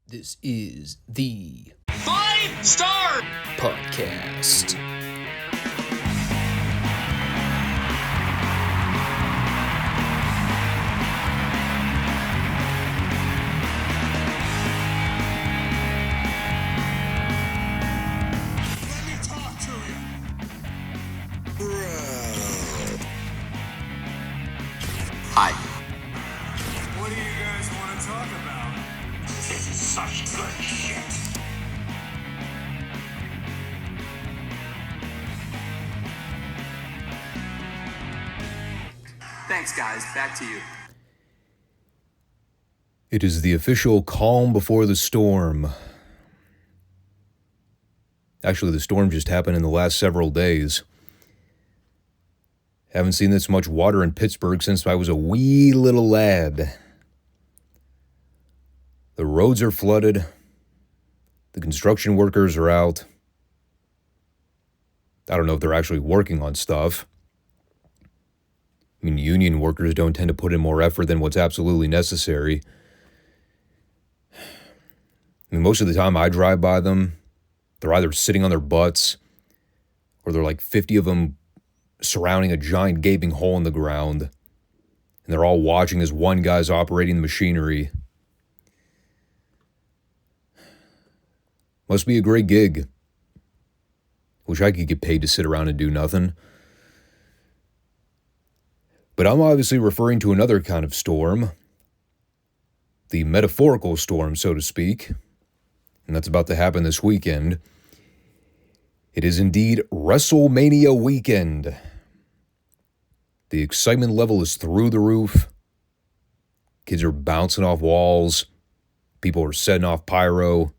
This is the Five Starr Podcast. Let me talk to you. Hi. What do you guys want to talk about? This is such good shit. Thanks, guys. Back to you. It is the official calm before the storm. Actually, the storm just happened in the last several days. Haven't seen this much water in Pittsburgh since I was a wee little lad. The roads are flooded. The construction workers are out. I don't know if they're actually working on stuff. I mean, union workers don't tend to put in more effort than what's absolutely necessary. I mean, most of the time I drive by them, they're either sitting on their butts or they're like 50 of them surrounding a giant gaping hole in the ground. And they're all watching as one guy's operating the machinery. Must be a great gig. Wish I could get paid to sit around and do nothing. But I'm obviously referring to another kind of storm. The metaphorical storm, so to speak. And that's about to happen this weekend. It is indeed WrestleMania weekend. The excitement level is through the roof. Kids are bouncing off walls. People are setting off pyro.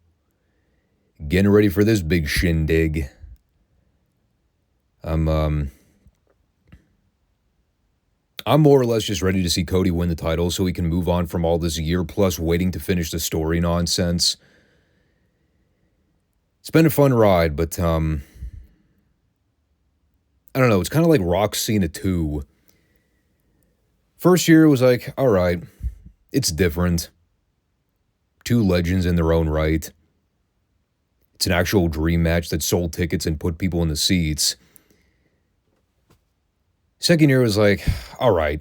Getting ready for this big shindig. I'm more or less just ready to see Cody win the title so he can move on from all this year plus waiting to finish the story nonsense. It's been a fun ride, but I don't know, it's kind of like Rock Cena 2. First year was like, all right, it's different. Two legends in their own right. It's an actual dream match that sold tickets and put people in the seats. Second year was like, all right,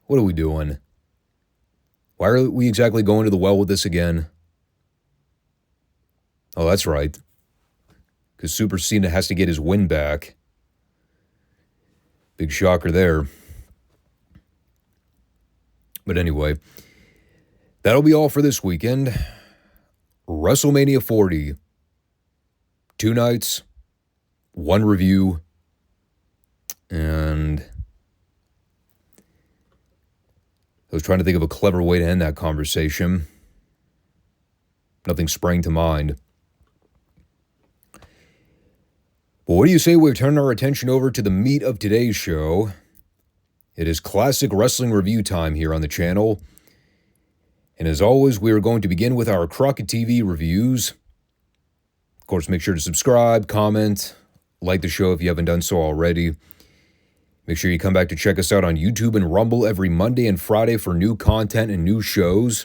what are we doing? Why are we exactly going to the well with this again? Oh, that's right. Because Super Cena has to get his win back. Big shocker there. But anyway, that'll be all for this weekend. WrestleMania 40. 2 nights, 1 review, and I was trying to think of a clever way to end that conversation. Nothing sprang to mind. But what do you say we turn our attention over to the meat of today's show? It is classic wrestling review time here on the channel. And as always, we are going to begin with our Crockett TV reviews. Of course, make sure to subscribe, comment, like the show if you haven't done so already. Make sure you come back to check us out on YouTube and Rumble every Monday and Friday for new content and new shows.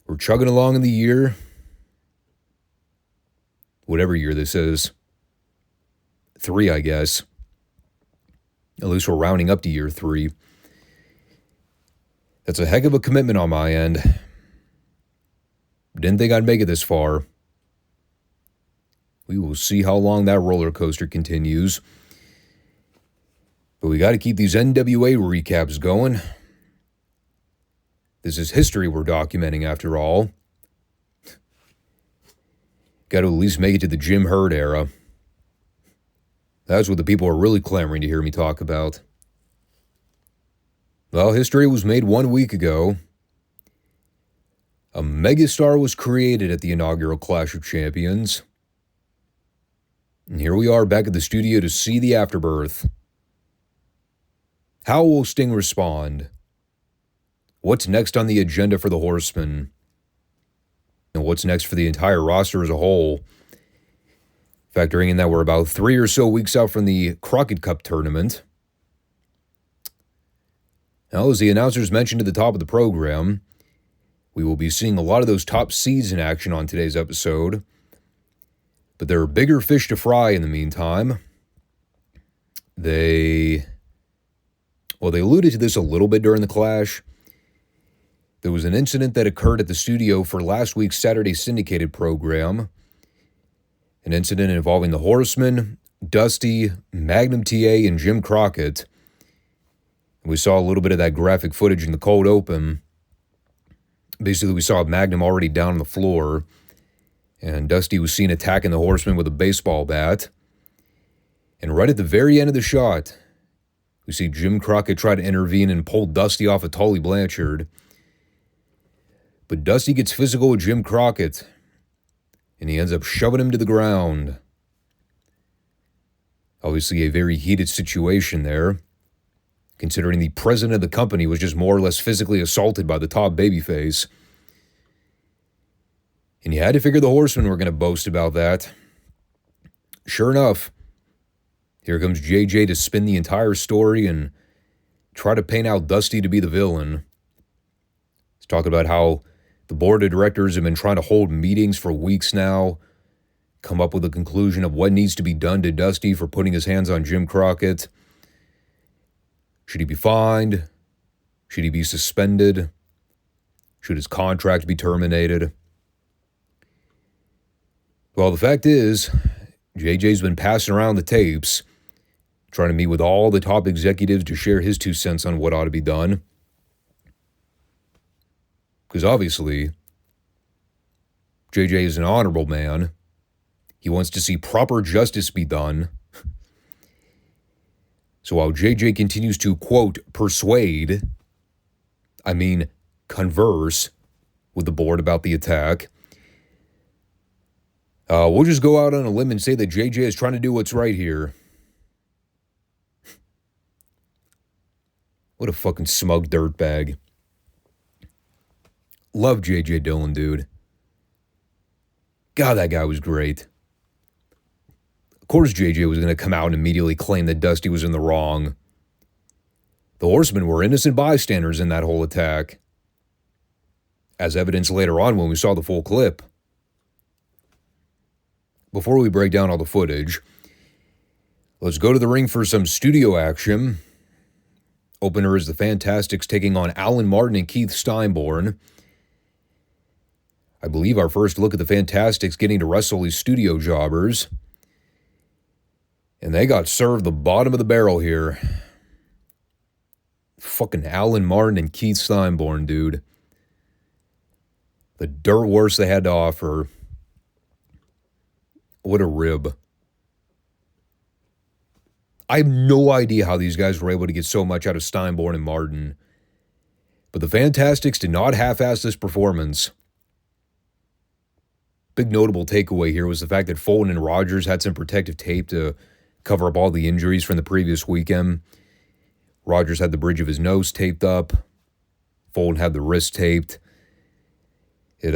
We're chugging along in the year. Whatever year this is. 3, I guess. At least we're rounding up to year 3. That's a heck of a commitment on my end. Didn't think I'd make it this far. We will see how long that roller coaster continues. But we got to keep these NWA recaps going. This is history we're documenting after all. Got to at least make it to the Jim Herd era. That's what the people are really clamoring to hear me talk about. Well, history was made 1 week ago. A megastar was created at the inaugural Clash of Champions. And here we are back at the studio to see the afterbirth. How will Sting respond? What's next on the agenda for the Horsemen? And what's next for the entire roster as a whole? Factoring in that we're about 3 or so weeks out from the Crockett Cup tournament. Now, as the announcers mentioned at the top of the program, We will be seeing a lot of those top seeds in action on today's episode. But there are bigger fish to fry in the meantime. They alluded to this a little bit during the clash. There was an incident that occurred at the studio for last week's Saturday syndicated program. An incident involving the Horsemen, Dusty, Magnum TA, and Jim Crockett. We saw a little bit of that graphic footage in the cold open. Basically, we saw Magnum already down on the floor, and Dusty was seen attacking the Horsemen with a baseball bat. And right at the very end of the shot, we see Jim Crockett try to intervene and pull Dusty off of Tully Blanchard. But Dusty gets physical with Jim Crockett, and he ends up shoving him to the ground. Obviously a very heated situation there, considering the president of the company was just more or less physically assaulted by the top babyface. And you had to figure the Horsemen were going to boast about that. Sure enough, here comes JJ to spin the entire story and try to paint out Dusty to be the villain. He's talking about how the board of directors have been trying to hold meetings for weeks now, come up with a conclusion of what needs to be done to Dusty for putting his hands on Jim Crockett. Should he be fined? Should he be suspended? Should his contract be terminated? Well, the fact is, JJ's been passing around the tapes, trying to meet with all the top executives to share his 2 cents on what ought to be done. Because obviously, JJ is an honorable man. He wants to see proper justice be done. So while JJ continues to, quote, converse with the board about the attack, we'll just go out on a limb and say that JJ is trying to do what's right here. What a fucking smug dirtbag. Love J.J. Dillon, dude. God, that guy was great. Of course J.J. was going to come out and immediately claim that Dusty was in the wrong. The Horsemen were innocent bystanders in that whole attack, as evidenced later on when we saw the full clip. Before we break down all the footage, let's go to the ring for some studio action. Opener is the Fantastics taking on Alan Martin and Keith Steinborn. I believe our first look at the Fantastics getting to wrestle these studio jobbers. And they got served the bottom of the barrel here. Fucking Alan Martin and Keith Steinborn, dude. The dirt worst they had to offer. What a rib. I have no idea how these guys were able to get so much out of Steinborn and Martin. But the Fantastics did not half-ass this performance. Big notable takeaway here was the fact that Fulton and Rogers had some protective tape to cover up all the injuries from the previous weekend. Rogers had the bridge of his nose taped up. Fulton had the wrist taped. It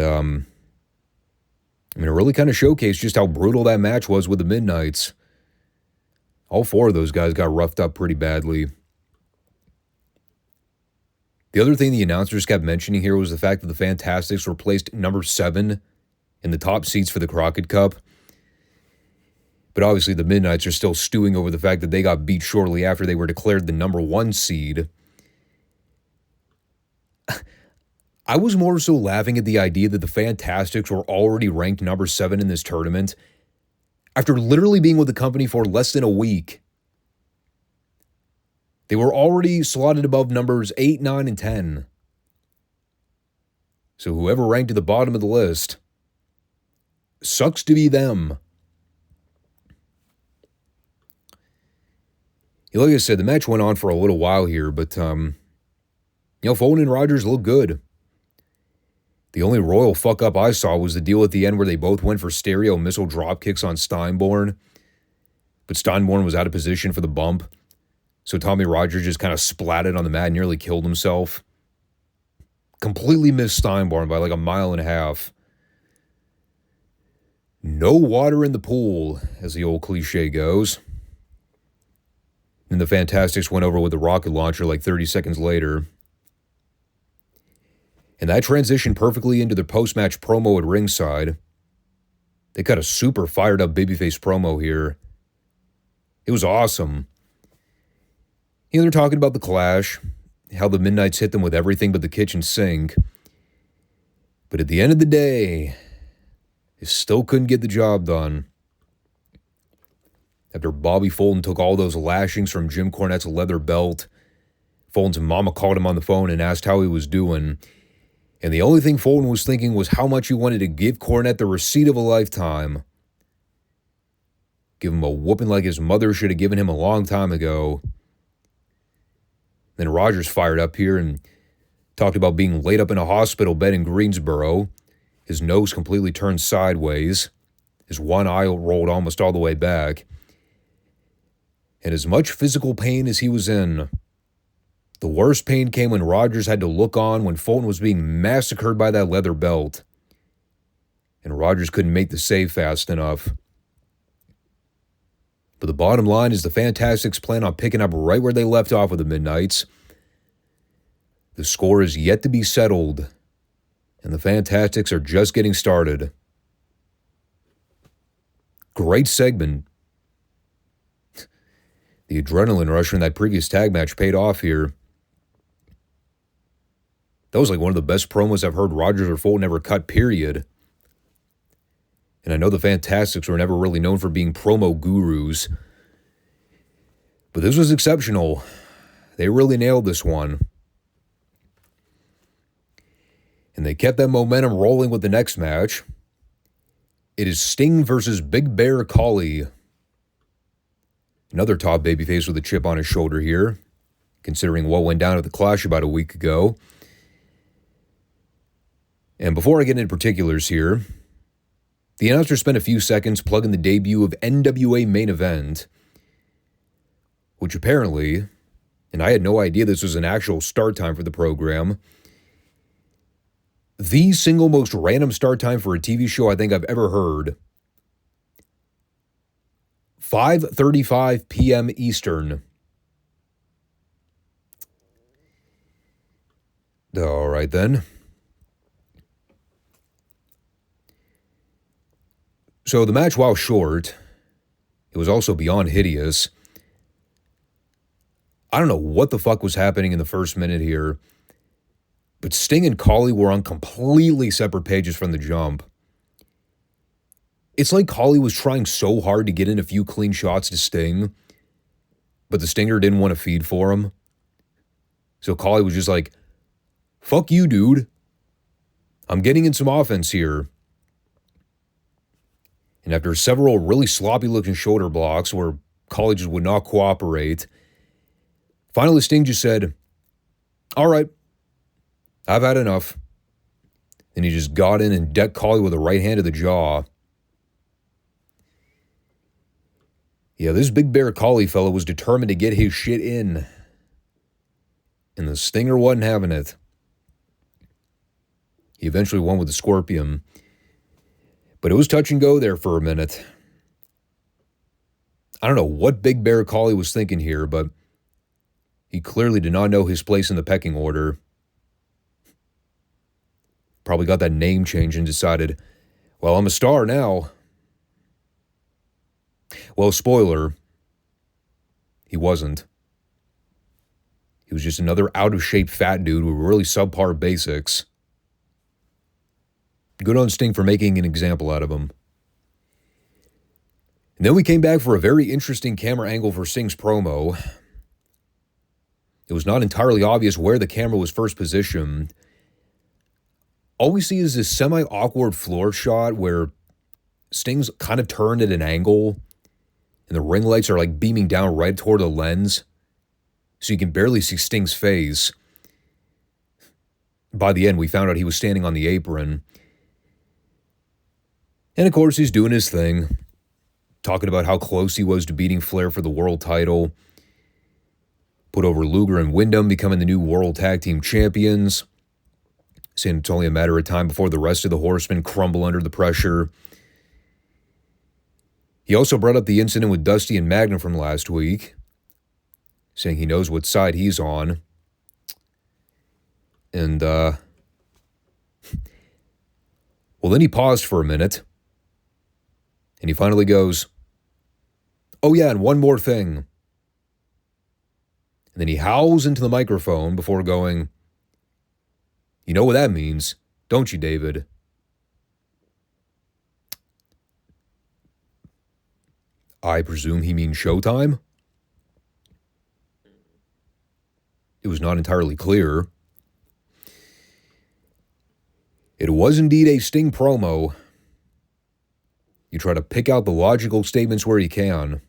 really kind of showcased just how brutal that match was with the Midnights. All four of those guys got roughed up pretty badly. The other thing the announcers kept mentioning here was the fact that the Fantastics were placed number 7 in the top seats for the Crockett Cup. But obviously the Midnights are still stewing over the fact that they got beat shortly after they were declared the number 1 seed. I was more so laughing at the idea that the Fantastics were already ranked number 7 in this tournament after literally being with the company for less than a week. They were already slotted above numbers 8, 9, and 10. So whoever ranked at the bottom of the list, sucks to be them. Like I said, the match went on for a little while here, but, Fulton and Rogers looked good. The only royal fuck-up I saw was the deal at the end where they both went for stereo missile drop kicks on Steinborn, but Steinborn was out of position for the bump, so Tommy Rogers just kind of splatted on the mat and nearly killed himself. Completely missed Steinborn by like a mile and a half. No water in the pool, as the old cliche goes. And the Fantastics went over with the rocket launcher like 30 seconds later. And that transitioned perfectly into their post-match promo at ringside. They cut a super fired-up babyface promo here. It was awesome. You know, they're talking about the Clash, how the Midnights hit them with everything but the kitchen sink. But at the end of the day, they still couldn't get the job done. After Bobby Fulton took all those lashings from Jim Cornette's leather belt, Fulton's mama called him on the phone and asked how he was doing. And the only thing Fulton was thinking was how much he wanted to give Cornette the receipt of a lifetime. Give him a whooping like his mother should have given him a long time ago. Then Rogers fired up here and talked about being laid up in a hospital bed in Greensboro, his nose completely turned sideways, his one eye rolled almost all the way back. And as much physical pain as he was in, the worst pain came when Rogers had to look on when Fulton was being massacred by that leather belt. And Rogers couldn't make the save fast enough. But the bottom line is the Fantastics plan on picking up right where they left off with the Midnights. The score is yet to be settled, and the Fantastics are just getting started. Great segment. The adrenaline rush from that previous tag match paid off here. That was like one of the best promos I've heard Rogers or Fulton ever cut, period. And I know the Fantastics were never really known for being promo gurus. But this was exceptional. They really nailed this one. And they kept that momentum rolling with the next match. It is Sting versus Big Bear Khali. Another top babyface with a chip on his shoulder here, considering what went down at the Clash about a week ago. And before I get into particulars here, the announcer spent a few seconds plugging the debut of NWA Main Event, which apparently, and I had no idea this was an actual start time for the program, the single most random start time for a TV show I think I've ever heard. 5:35 p.m. Eastern. All right, then. So the match, while short, it was also beyond hideous. I don't know what the fuck was happening in the first minute here, but Sting and Khali were on completely separate pages from the jump. It's like Khali was trying so hard to get in a few clean shots to Sting, but the Stinger didn't want to feed for him. So Khali was just like, fuck you, dude. I'm getting in some offense here. And after several really sloppy-looking shoulder blocks where Khali just would not cooperate, finally Sting just said, all right, I've had enough. And he just got in and decked Khali with a right hand to the jaw. Yeah, this Big Bear Khali fella was determined to get his shit in. And the Stinger wasn't having it. He eventually won with the Scorpion. But it was touch and go there for a minute. I don't know what Big Bear Khali was thinking here, but he clearly did not know his place in the pecking order. Probably got that name change and decided, well, I'm a star now. Well, spoiler, he wasn't. He was just another out-of-shape fat dude with really subpar basics. Good on Sting for making an example out of him. And then we came back for a very interesting camera angle for Sting's promo. It was not entirely obvious where the camera was first positioned. All we see is this semi-awkward floor shot where Sting's kind of turned at an angle and the ring lights are like beaming down right toward the lens, so you can barely see Sting's face. By the end, we found out he was standing on the apron. And of course, he's doing his thing, talking about how close he was to beating Flair for the world title, put over Luger and Wyndham, becoming the new World Tag Team Champions, saying it's only a matter of time before the rest of the Horsemen crumble under the pressure. He also brought up the incident with Dusty and Magnum from last week, saying he knows what side he's on. And, Well, then he paused for a minute, and he finally goes, "Oh yeah, and one more thing." And then he howls into the microphone before going, "You know what that means, don't you, David?" I presume he means Showtime? It was not entirely clear. It was indeed a Sting promo. You try to pick out the logical statements where you can.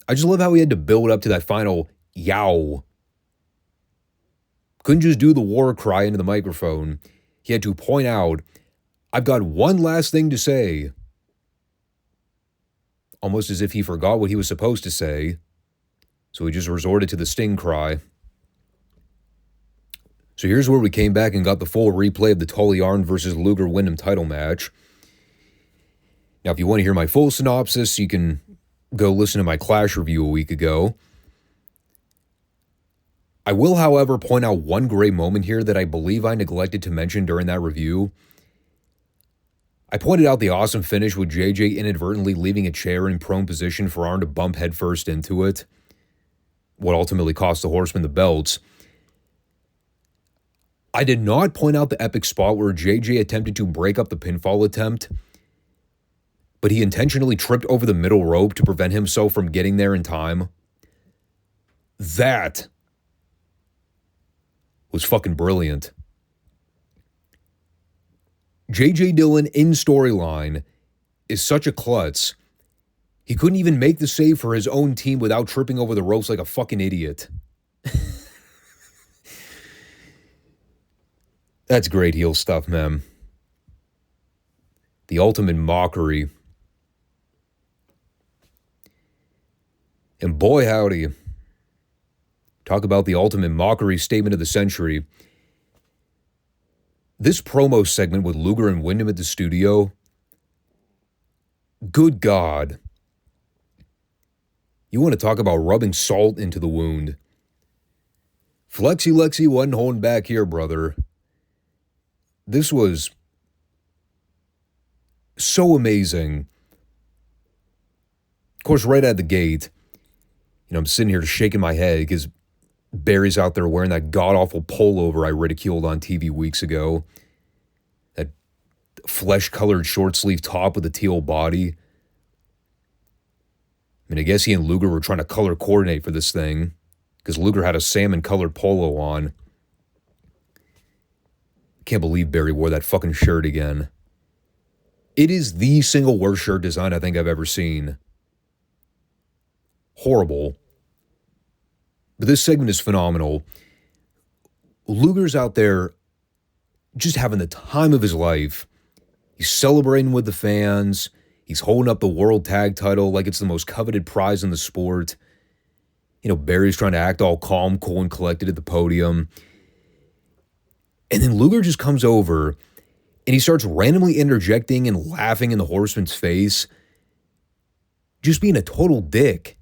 I just love how he had to build up to that final yow. Couldn't just do the war cry into the microphone. He had to point out, "I've got one last thing to say." Almost as if he forgot what he was supposed to say. So he just resorted to the Sting cry. So here's where we came back and got the full replay of the Tully Arn versus Luger Wyndham title match. Now, if you want to hear my full synopsis, you can go listen to my Clash review a week ago. I will, however, point out one great moment here that I believe I neglected to mention during that review. I pointed out the awesome finish with JJ inadvertently leaving a chair in prone position for Arn to bump headfirst into it, what ultimately cost the Horsemen the belts. I did not point out the epic spot where JJ attempted to break up the pinfall attempt, but he intentionally tripped over the middle rope to prevent himself from getting there in time. That was fucking brilliant. J.J. Dillon in storyline is such a klutz. He couldn't even make the save for his own team without tripping over the ropes like a fucking idiot. That's great heel stuff, man. The ultimate mockery. And boy howdy, talk about the ultimate mockery statement of the century. This promo segment with Luger and Wyndham at the studio, good God. You want to talk about rubbing salt into the wound. Flexi Lexi wasn't holding back here, brother. This was so amazing. Of course, right out the gate, I'm sitting here shaking my head because Barry's out there wearing that god-awful pullover I ridiculed on TV weeks ago. That flesh-colored short-sleeve top with a teal body. I guess he and Luger were trying to color coordinate for this thing because Luger had a salmon-colored polo on. Can't believe Barry wore that fucking shirt again. It is the single worst shirt design I think I've ever seen. Horrible. But this segment is phenomenal. Luger's out there just having the time of his life. He's celebrating with the fans. He's holding up the world tag title like it's the most coveted prize in the sport. Barry's trying to act all calm, cool, and collected at the podium. And then Luger just comes over and he starts randomly interjecting and laughing in the Horseman's face. Just being a total dick.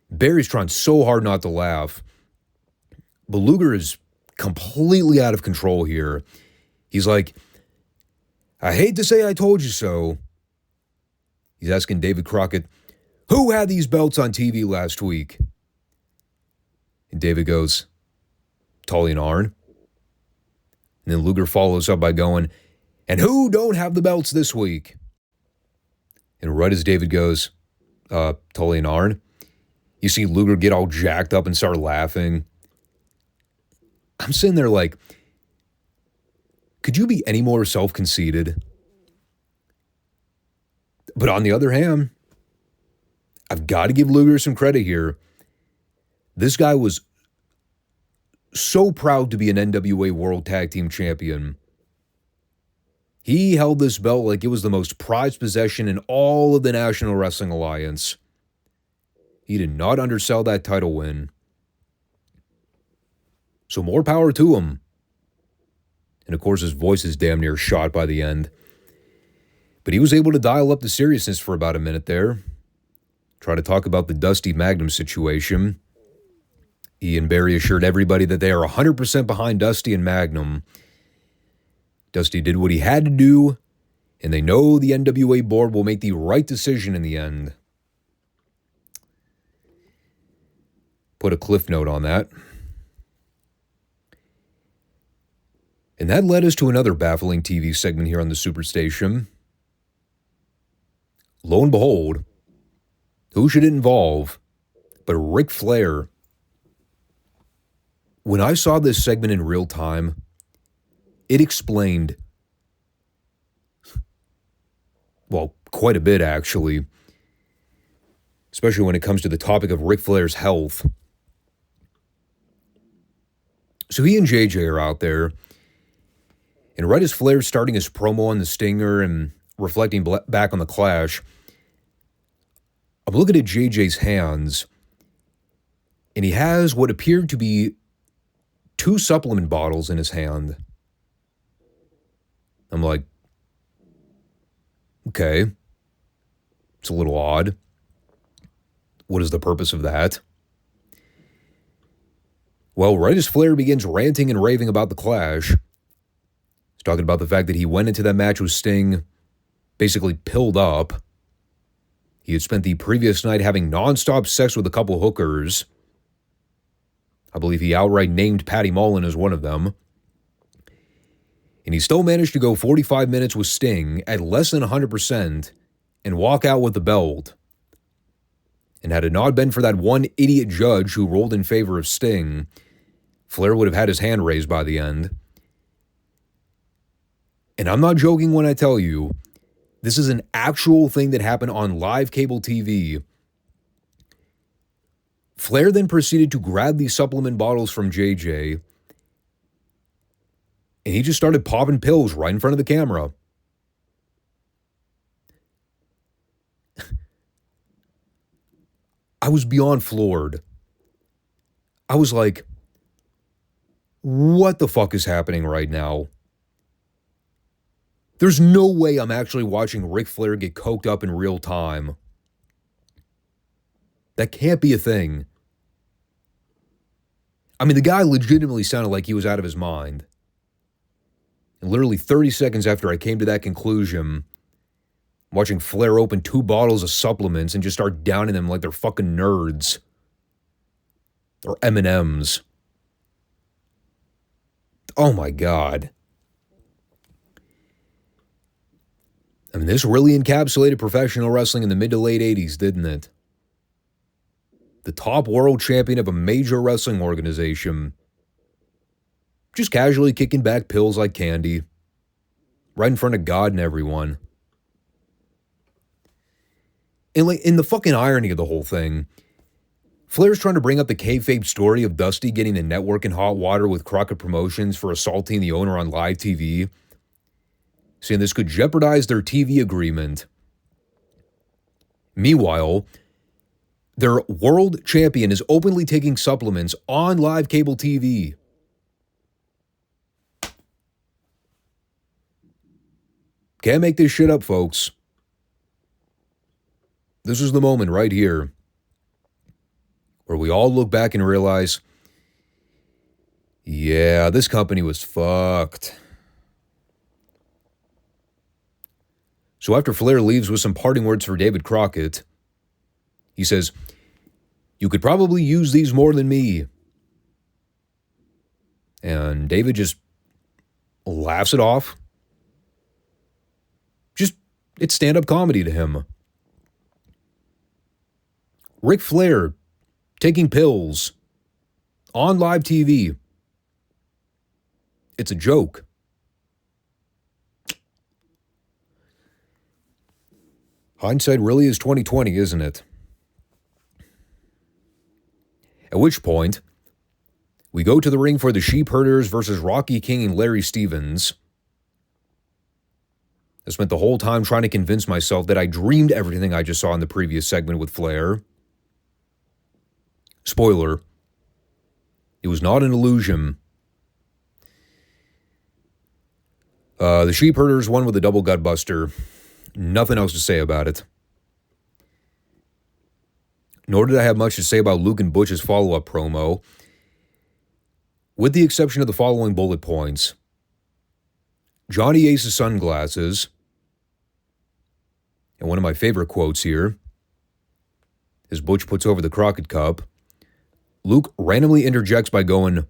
Barry's trying so hard not to laugh. But Luger is completely out of control here. He's like, "I hate to say I told you so." He's asking David Crockett, "Who had these belts on TV last week?" And David goes, "Tully and Arn." And then Luger follows up by going, "And who don't have the belts this week?" And right as David goes, "Tully and Arn," you see Luger get all jacked up and start laughing. I'm sitting there like, could you be any more self-conceited? But on the other hand, I've got to give Luger some credit here. This guy was so proud to be an NWA World Tag Team Champion. He held this belt like it was the most prized possession in all of the National Wrestling Alliance. He did not undersell that title win. So more power to him. And of course his voice is damn near shot by the end. But he was able to dial up the seriousness for about a minute there. Try to talk about the Dusty Magnum situation. He and Barry assured everybody that they are 100% behind Dusty and Magnum. Dusty did what he had to do, and they know the NWA board will make the right decision in the end. Put a cliff note on that. And that led us to another baffling TV segment here on the Superstation. Lo and behold, who should it involve but Ric Flair? When I saw this segment in real time, it explained, well, quite a bit actually, especially when it comes to the topic of Ric Flair's health. So he and JJ are out there, and right as Flair's starting his promo on the Stinger and reflecting back on the Clash, I'm looking at JJ's hands, and he has what appeared to be 2 supplement bottles in his hand. I'm like, okay, it's a little odd. What is the purpose of that? Well, right as Flair begins ranting and raving about the Clash, he's talking about the fact that he went into that match with Sting basically pilled up. He had spent the previous night having nonstop sex with a couple hookers. I believe he outright named Patty Mullen as one of them. And he still managed to go 45 minutes with Sting at less than 100% and walk out with the belt. And had it not been for that one idiot judge who rolled in favor of Sting, Flair would have had his hand raised by the end. And I'm not joking when I tell you, this is an actual thing that happened on live cable TV. Flair then proceeded to grab these supplement bottles from JJ, and he just started popping pills right in front of the camera. I was beyond floored. I was like, what the fuck is happening right now? There's no way I'm actually watching Ric Flair get coked up in real time. That can't be a thing. I mean, the guy legitimately sounded like he was out of his mind. And literally 30 seconds after I came to that conclusion, watching Flair open 2 bottles of supplements and just start downing them like they're fucking nerds. Or M&Ms. Oh my God. I mean, this really encapsulated professional wrestling in the mid to late 80s, didn't it? The top world champion of a major wrestling organization just casually kicking back pills like candy, right in front of God and everyone. And like, in the fucking irony of the whole thing, Flair's trying to bring up the kayfabe story of Dusty getting the network in hot water with Crockett Promotions for assaulting the owner on live TV, saying this could jeopardize their TV agreement. Meanwhile, their world champion is openly taking supplements on live cable TV. Can't make this shit up, folks. This is the moment right here where we all look back and realize, yeah, this company was fucked. So after Flair leaves with some parting words for David Crockett, he says, "You could probably use these more than me." And David just laughs it off. It's stand-up comedy to him. Ric Flair taking pills on live TV. It's a joke. Hindsight really is 20/20, isn't it? At which point, we go to the ring for the Sheep Herders versus Rocky King and Larry Stevens. I spent the whole time trying to convince myself that I dreamed everything I just saw in the previous segment with Flair. Spoiler, it was not an illusion. The Sheep Herders won with a double gutbuster. Nothing else to say about it. Nor did I have much to say about Luke and Butch's follow-up promo. with the exception of the following bullet points. Johnny Ace's sunglasses, and one of my favorite quotes here, as Butch puts over the Crockett Cup, Luke randomly interjects by going,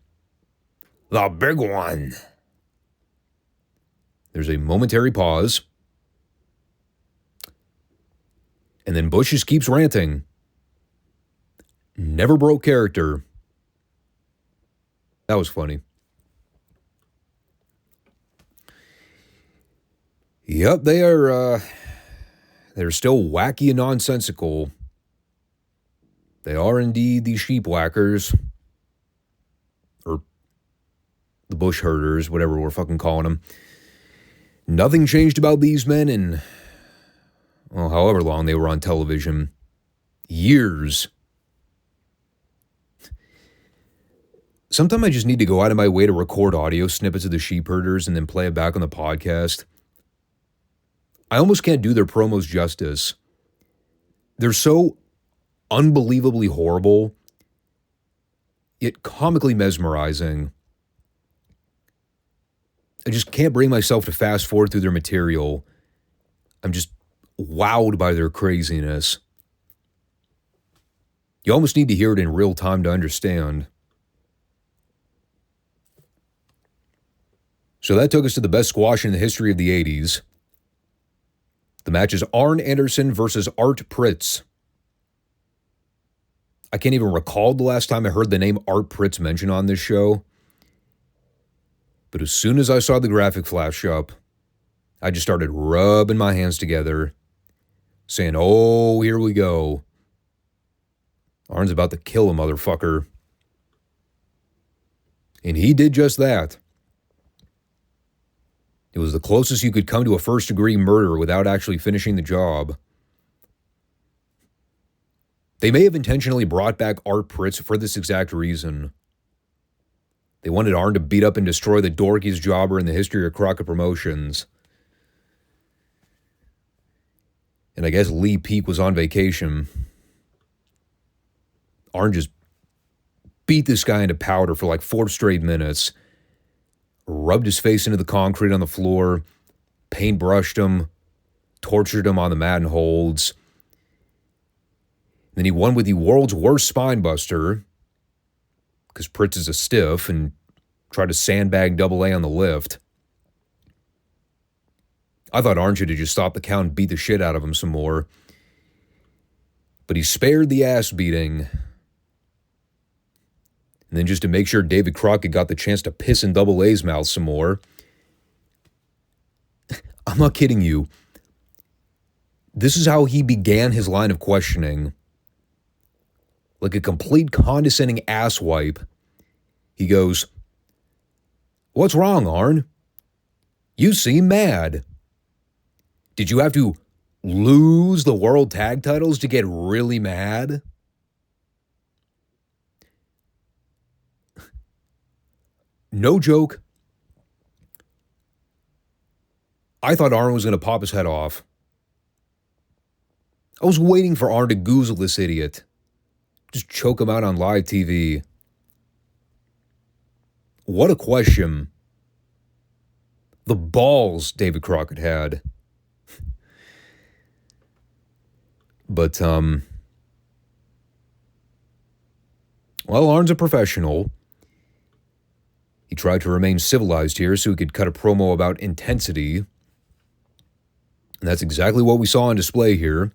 "The big one." There's a momentary pause. And then Butch just keeps ranting. Never broke character. That was funny. Yep, they're still wacky and nonsensical. They are indeed the sheep whackers. Or the bush herders, whatever we're fucking calling them. Nothing changed about these men in, well, however long they were on television. Years. Sometimes I just need to go out of my way to record audio snippets of the sheep herders and then play it back on the podcast. I almost can't do their promos justice. They're so unbelievably horrible, yet comically mesmerizing. I just can't bring myself to fast forward through their material. I'm just wowed by their craziness. You almost need to hear it in real time to understand. So that took us to the best squash in the history of the 80s. The match is Arn Anderson versus Art Pritz. I can't even recall the last time I heard the name Art Pritz mentioned on this show. But as soon as I saw the graphic flash up, I just started rubbing my hands together, saying, "Oh, here we go. Arn's about to kill a motherfucker." And he did just that. It was the closest you could come to a first-degree murder without actually finishing the job. They may have intentionally brought back Art Pritz for this exact reason. They wanted Arn to beat up and destroy the dorkiest jobber in the history of Crockett Promotions. And I guess Lee Peak was on vacation. Arn just beat this guy into powder for like 4 straight minutes. Rubbed his face into the concrete on the floor, paintbrushed him, tortured him on the mat and holds. Then he won with the world's worst spine buster, because Pritz is a stiff, and tried to sandbag Double A on the lift. I thought Arn should have just stopped the count and beat the shit out of him some more. But he spared the ass beating. And then just to make sure David Crockett got the chance to piss in Double A's mouth some more. I'm not kidding you. This is how he began his line of questioning. Like a complete condescending asswipe. He goes, "What's wrong, Arn? You seem mad. Did you have to lose the world tag titles to get really mad?" No joke. I thought Arn was going to pop his head off. I was waiting for Arn to goozle this idiot. Just choke him out on live TV. What a question. The balls David Crockett had. But, well, Arn's a professional. He tried to remain civilized here so he could cut a promo about intensity. And that's exactly what we saw on display here.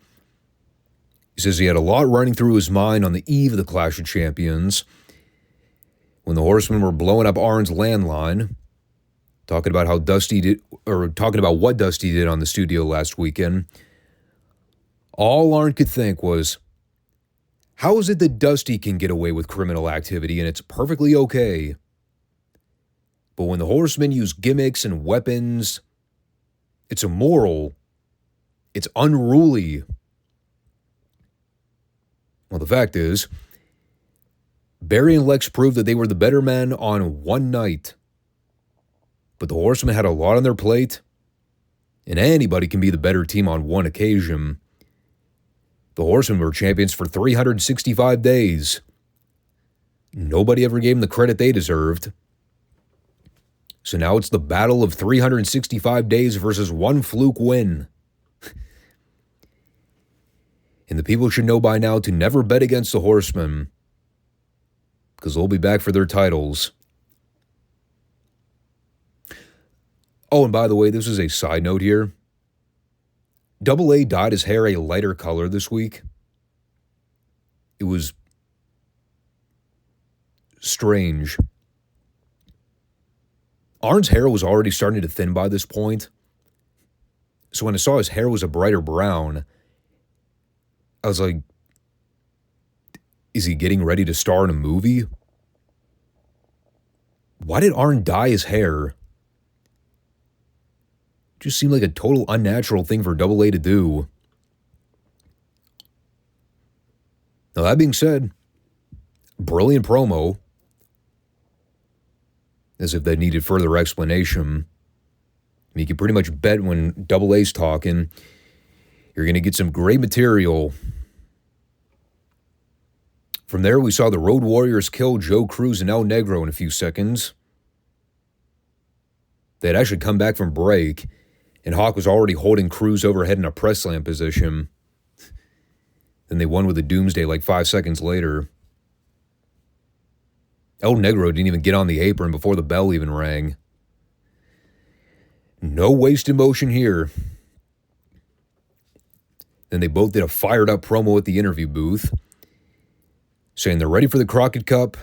He says he had a lot running through his mind on the eve of the Clash of Champions, when the Horsemen were blowing up Arn's landline, talking about what Dusty did on the studio last weekend. All Arn could think was, how is it that Dusty can get away with criminal activity and it's perfectly okay? But when the Horsemen use gimmicks and weapons, it's immoral. It's unruly. Well, the fact is, Barry and Lex proved that they were the better men on one night. But the Horsemen had a lot on their plate, and anybody can be the better team on one occasion. The Horsemen were champions for 365 days. Nobody ever gave them the credit they deserved. So now it's the battle of 365 days versus one fluke win. And the people should know by now to never bet against the Horsemen, because they'll be back for their titles. Oh, and by the way, this is a side note here. Double A dyed his hair a lighter color this week. It was strange. Arn's hair was already starting to thin by this point. So when I saw his hair was a brighter brown, I was like, is he getting ready to star in a movie? Why did Arn dye his hair? Just seemed like a total unnatural thing for Double A to do. Now, that being said, brilliant promo. As if that needed further explanation. I mean, you can pretty much bet when Double A's talking, you're going to get some great material. From there, we saw the Road Warriors kill Joe Cruz and El Negro in a few seconds. They had actually come back from break, and Hawk was already holding Cruz overhead in a press slam position. Then they won with a Doomsday like 5 seconds later. El Negro didn't even get on the apron before the bell even rang. No wasted motion here. Then they both did a fired-up promo at the interview booth, saying they're ready for the Crockett Cup,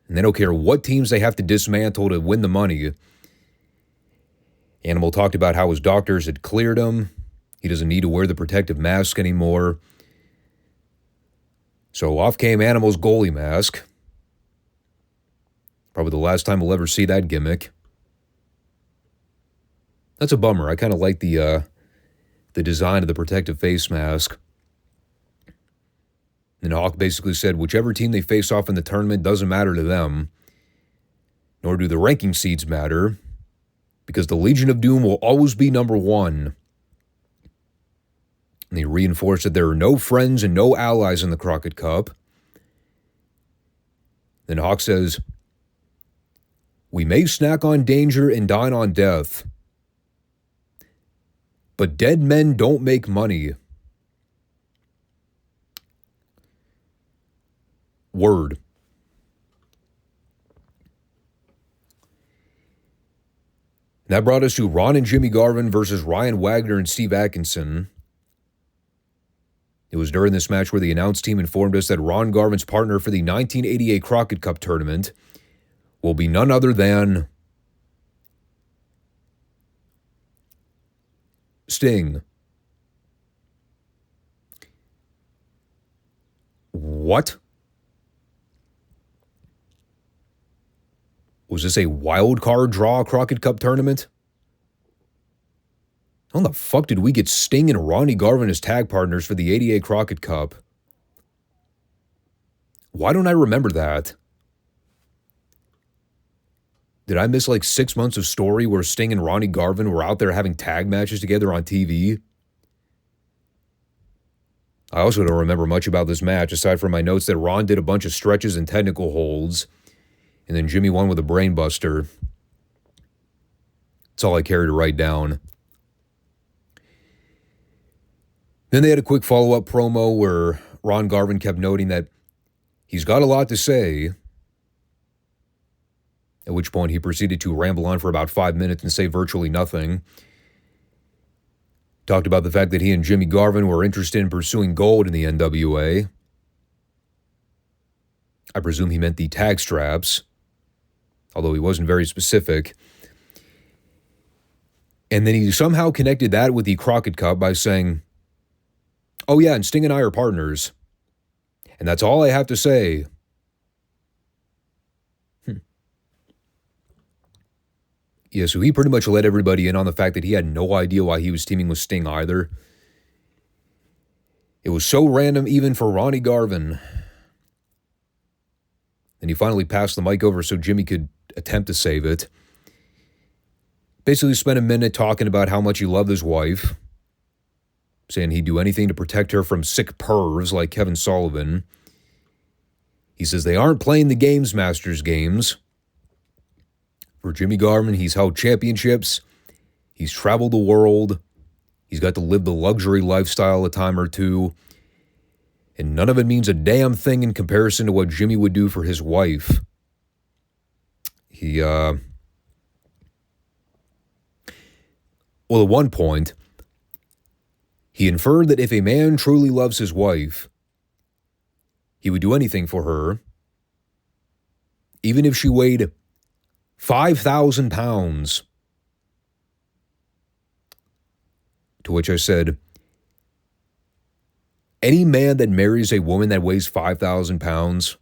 and they don't care what teams they have to dismantle to win the money. Animal talked about how his doctors had cleared him. He doesn't need to wear the protective mask anymore. So off came Animal's goalie mask. Probably the last time we'll ever see that gimmick. That's a bummer. I kind of like the design of the protective face mask. And Hawk basically said whichever team they face off in the tournament doesn't matter to them, nor do the ranking seeds matter, because the Legion of Doom will always be number one. And they reinforced that there are no friends and no allies in the Crockett Cup. Then Hawk says, we may snack on danger and dine on death, but dead men don't make money. Word. That brought us to Ron and Jimmy Garvin versus Ryan Wagner and Steve Atkinson. It was during this match where the announce team informed us that Ron Garvin's partner for the 1988 Crockett Cup tournament will be none other than Sting. What? Was this a wild card draw Crockett Cup tournament? How the fuck did we get Sting and Ronnie Garvin as tag partners for the 88 Crockett Cup? Why don't I remember that? Did I miss like 6 months of story where Sting and Ronnie Garvin were out there having tag matches together on TV? I also don't remember much about this match, aside from my notes that Ron did a bunch of stretches and technical holds, and then Jimmy won with a brain buster. That's all I cared to write down. Then they had a quick follow-up promo where Ron Garvin kept noting that he's got a lot to say, at which point he proceeded to ramble on for about 5 minutes and say virtually nothing. Talked about the fact that he and Jimmy Garvin were interested in pursuing gold in the NWA. I presume he meant the tag straps, although he wasn't very specific. And then he somehow connected that with the Crockett Cup by saying, oh yeah, and Sting and I are partners. And that's all I have to say. Yeah, so he pretty much let everybody in on the fact that he had no idea why he was teaming with Sting either. It was so random even for Ronnie Garvin. And he finally passed the mic over so Jimmy could attempt to save it. Basically spent a minute talking about how much he loved his wife, saying he'd do anything to protect her from sick pervs like Kevin Sullivan. He says they aren't playing the Games Masters games. For Jimmy Garvin, he's held championships. He's traveled the world. He's got to live the luxury lifestyle a time or two. And none of it means a damn thing in comparison to what Jimmy would do for his wife. Well, at one point, he inferred that if a man truly loves his wife, he would do anything for her, even if she weighed 5,000 pounds. To which I said, any man that marries a woman that weighs 5,000 pounds,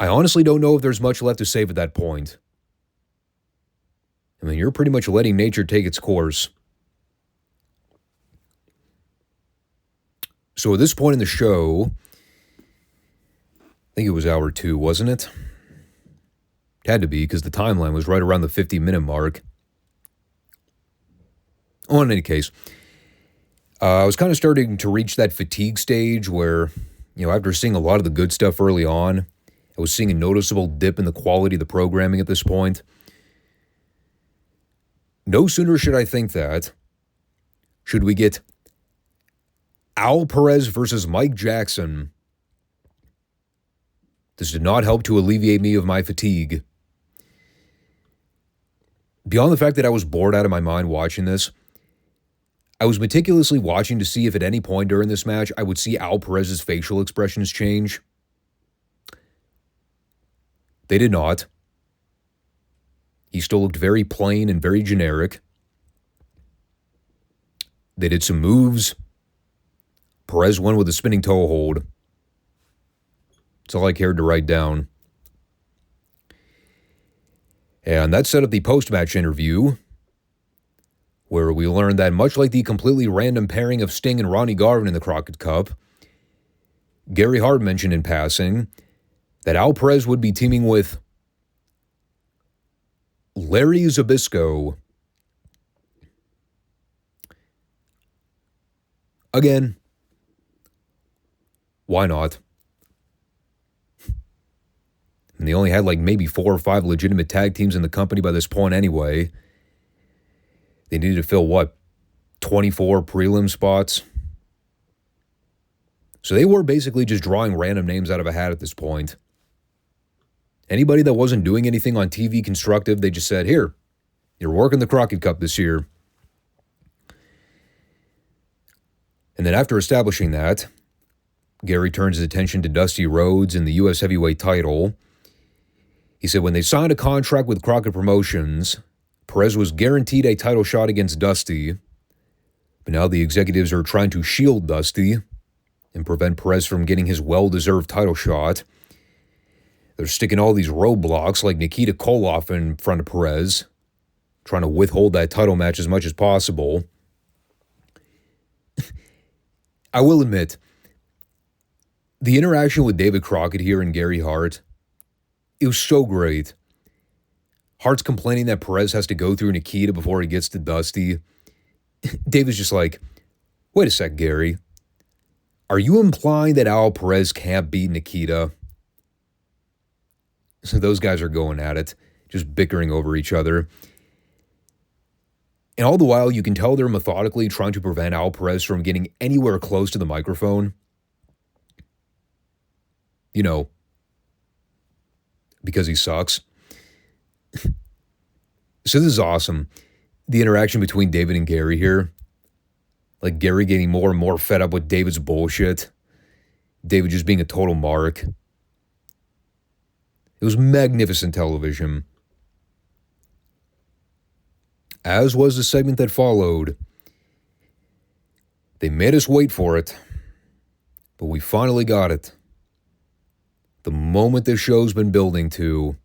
I honestly don't know if there's much left to save at that point. I mean, you're pretty much letting nature take its course. So at this point in the show, I think it was hour 2, wasn't it? It had to be, because the timeline was right around the 50-minute mark. Oh, in any case, I was kind of starting to reach that fatigue stage where, after seeing a lot of the good stuff early on, I was seeing a noticeable dip in the quality of the programming at this point. No sooner should I think that, should we get Al Perez versus Mike Jackson. This did not help to alleviate me of my fatigue. Beyond the fact that I was bored out of my mind watching this, I was meticulously watching to see if at any point during this match I would see Al Perez's facial expressions change. They did not. He still looked very plain and very generic. They did some moves. Perez won with a spinning toe hold. That's all I cared to write down. And that set up the post-match interview, where we learned that much like the completely random pairing of Sting and Ronnie Garvin in the Crockett Cup, Gary Hart mentioned in passing that Al Perez would be teaming with Larry Zbyszko. Again, why not? And they only had maybe 4 or 5 legitimate tag teams in the company by this point anyway. They needed to fill, 24 prelim spots? So they were basically just drawing random names out of a hat at this point. Anybody that wasn't doing anything on TV constructive, they just said, here, you're working the Crockett Cup this year. And then after establishing that, Gary turns his attention to Dusty Rhodes and the U.S. Heavyweight title. He said when they signed a contract with Crockett Promotions, Perez was guaranteed a title shot against Dusty. But now the executives are trying to shield Dusty and prevent Perez from getting his well-deserved title shot. They're sticking all these roadblocks like Nikita Koloff in front of Perez, trying to withhold that title match as much as possible. I will admit, the interaction with David Crockett here and Gary Hart, it was so great. Hart's complaining that Perez has to go through Nikita before he gets to Dusty. David's just like, wait a sec, Gary. Are you implying that Al Perez can't beat Nikita? So those guys are going at it, just bickering over each other. And all the while, you can tell they're methodically trying to prevent Al Perez from getting anywhere close to the microphone. Because he sucks. So this is awesome. The interaction between David and Gary here. Gary getting more and more fed up with David's bullshit. David just being a total mark. It was magnificent television. As was the segment that followed. They made us wait for it, but we finally got it. The moment this show's been building to.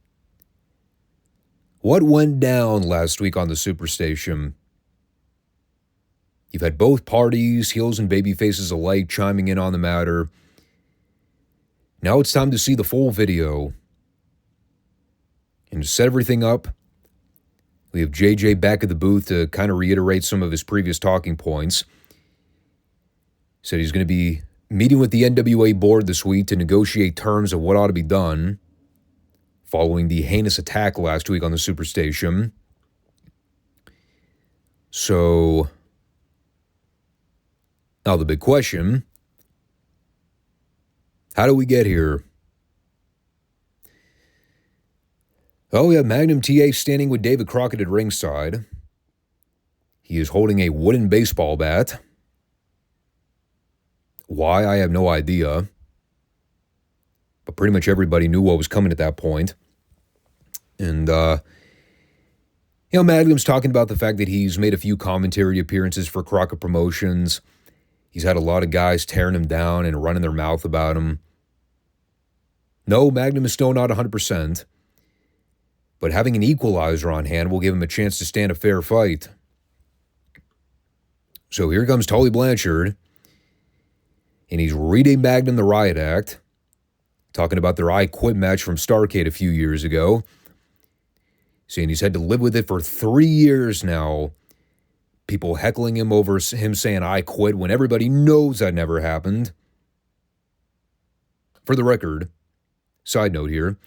What went down last week on the Superstation? You've had both parties, heels and babyfaces alike, chiming in on the matter. Now it's time to see the full video. And to set everything up, we have JJ back at the booth to kind of reiterate some of his previous talking points. He said he's going to be meeting with the NWA board this week to negotiate terms of what ought to be done. following the heinous attack last week on the Superstation. So, now the big question, how do we get here? Oh, we have Magnum TA standing with David Crockett at ringside. He is holding a wooden baseball bat. Why, I have no idea. But pretty much everybody knew what was coming at that point. And, Magnum's talking about the fact that he's made a few commentary appearances for Crockett Promotions. He's had a lot of guys tearing him down and running their mouth about him. No, Magnum is still not 100%. But having an equalizer on hand will give him a chance to stand a fair fight. So here comes Tully Blanchard. And he's reading Magnum the Riot Act. Talking about their I Quit match from Starrcade a few years ago. Saying he's had to live with it for 3 years now. People heckling him over him saying I quit when everybody knows that never happened. For the record, side note here,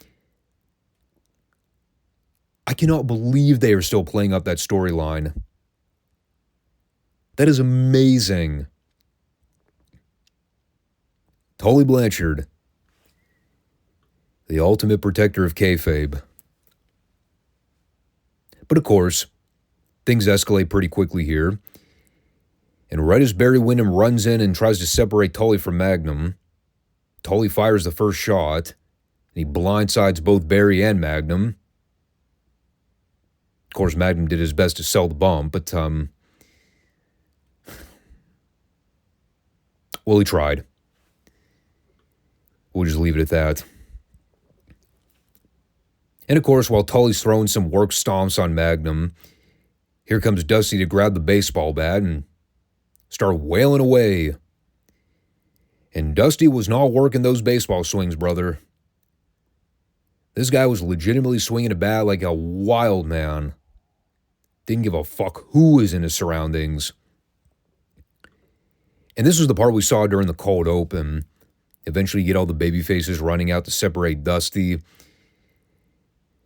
I cannot believe they are still playing up that storyline. That is amazing. Tully Blanchard, the ultimate protector of kayfabe. But of course, things escalate pretty quickly here. And right as Barry Windham runs in and tries to separate Tully from Magnum, Tully fires the first shot, and he blindsides both Barry and Magnum. Of course, Magnum did his best to sell the bump, but, well, he tried. We'll just leave it at that. And of course, while Tully's throwing some work stomps on Magnum, here comes Dusty to grab the baseball bat and start wailing away. And Dusty was not working those baseball swings, brother. This guy was legitimately swinging a bat like a wild man. Didn't give a fuck who was in his surroundings. And this was the part we saw during the cold open. Eventually you get all the baby faces running out to separate Dusty.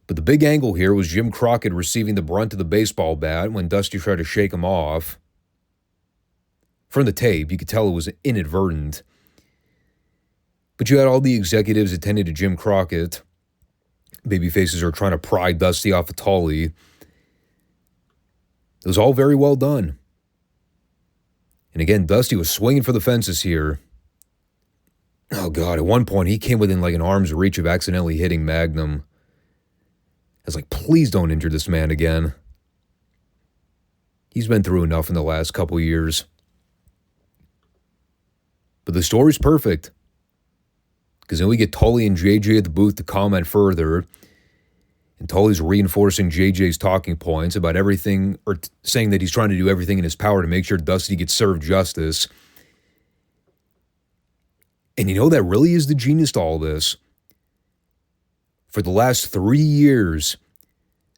But the big angle here was Jim Crockett receiving the brunt of the baseball bat when Dusty tried to shake him off. From the tape, you could tell it was inadvertent. But you had all the executives attending to Jim Crockett. Babyfaces are trying to pry Dusty off of Tully. It was all very well done. And again, Dusty was swinging for the fences here. Oh God, at one point he came within like an arm's reach of accidentally hitting Magnum. I was like, please don't injure this man again. He's been through enough in the last couple years. But the story's perfect. Because then we get Tully and JJ at the booth to comment further. And Tully's reinforcing JJ's talking points about everything, or saying that he's trying to do everything in his power to make sure Dusty gets served justice. And you know, that really is the genius to all this. For the last 3 years,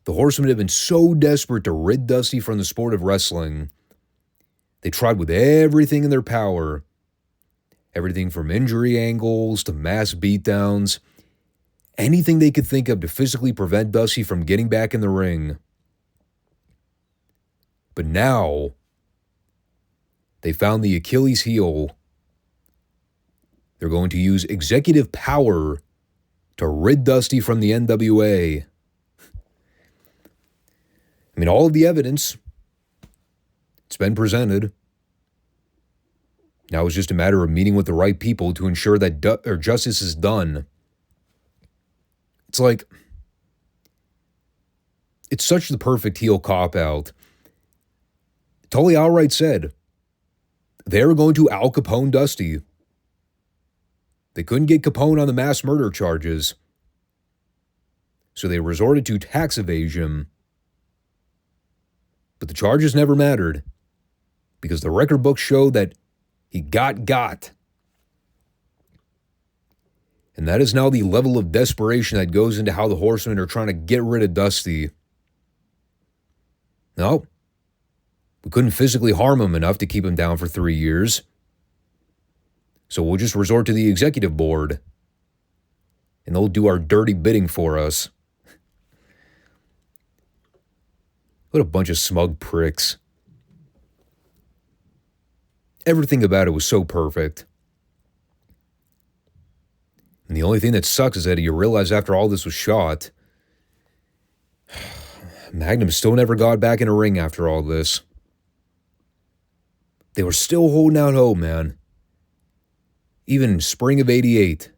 the Horsemen have been so desperate to rid Dusty from the sport of wrestling. They tried with everything in their power. Everything from injury angles to mass beatdowns. Anything they could think of to physically prevent Dusty from getting back in the ring. But now, they found the Achilles heel. They're going to use executive power to rid Dusty from the NWA. I mean, all of the evidence, it's been presented. Now it's just a matter of meeting with the right people to ensure that justice is done. It's like, it's such the perfect heel cop-out. Tully outright said, they're going to Al Capone Dusty. They couldn't get Capone on the mass murder charges. So they resorted to tax evasion. But the charges never mattered. Because the record books show that he got. And that is now the level of desperation that goes into how the Horsemen are trying to get rid of Dusty. No. We couldn't physically harm him enough to keep him down for 3 years. So we'll just resort to the executive board. and they'll do our dirty bidding for us. What a bunch of smug pricks. Everything about it was so perfect. And the only thing that sucks is that you realize after all this was shot, Magnum still never got back in a ring after all this. They were still holding out hope, man. Even in spring of '88.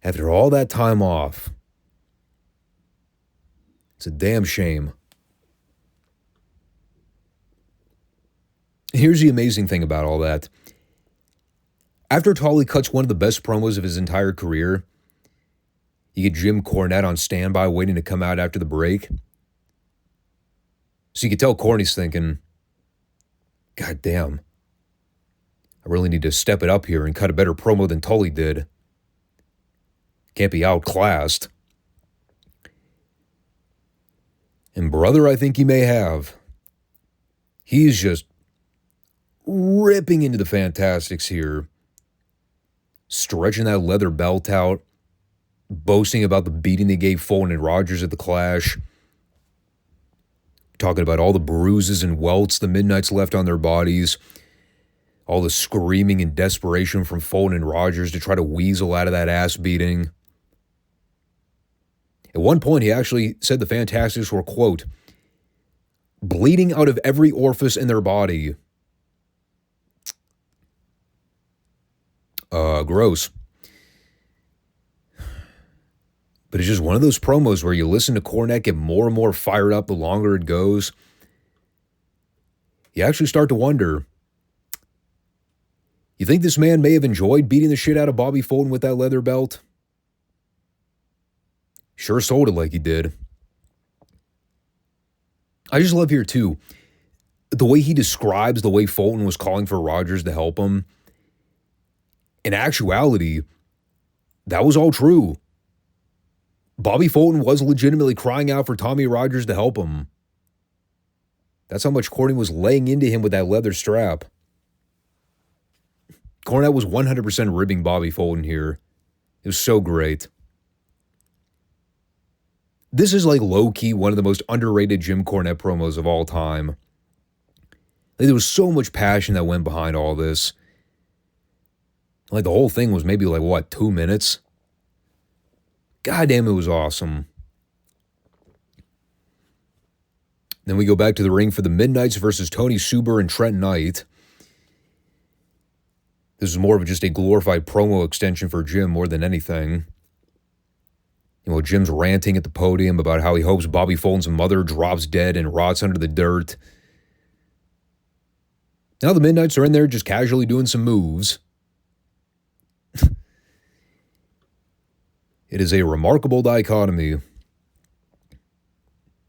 After all that time off. It's a damn shame. Here's the amazing thing about all that. After Tully cuts one of the best promos of his entire career, you get Jim Cornette on standby waiting to come out after the break. So you can tell Corny's thinking, God damn, I really need to step it up here and cut a better promo than Tully did. Can't be outclassed. And brother, I think he may have. He's just ripping into the Fantastics here. Stretching that leather belt out. Boasting about the beating they gave Fulton and Rogers at the Clash. Talking about all the bruises and welts the Midnights left on their bodies. All the screaming and desperation from Fulton and Rogers to try to weasel out of that ass beating. At one point, he actually said the Fantastics were, quote, bleeding out of every orifice in their body. Gross. But it's just one of those promos where you listen to Cornette get more and more fired up the longer it goes. You actually start to wonder, you think this man may have enjoyed beating the shit out of Bobby Fulton with that leather belt? Sure sold it like he did. I just love here, too, the way he describes the way Fulton was calling for Rogers to help him. In actuality, that was all true. Bobby Fulton was legitimately crying out for Tommy Rogers to help him. That's how much Cornette was laying into him with that leather strap. Cornette was 100% ribbing Bobby Fulton here. It was so great. This is like low-key one of the most underrated Jim Cornette promos of all time. Like, there was so much passion that went behind all this. Like, the whole thing was maybe 2 minutes? God damn, it was awesome. Then we go back to the ring for the Midnights versus Tony Suber and Trent Knight. This is more of just a glorified promo extension for Jim more than anything. You know, Jim's ranting at the podium about how he hopes Bobby Fulton's mother drops dead and rots under the dirt. Now the Midnights are in there just casually doing some moves. It is a remarkable dichotomy.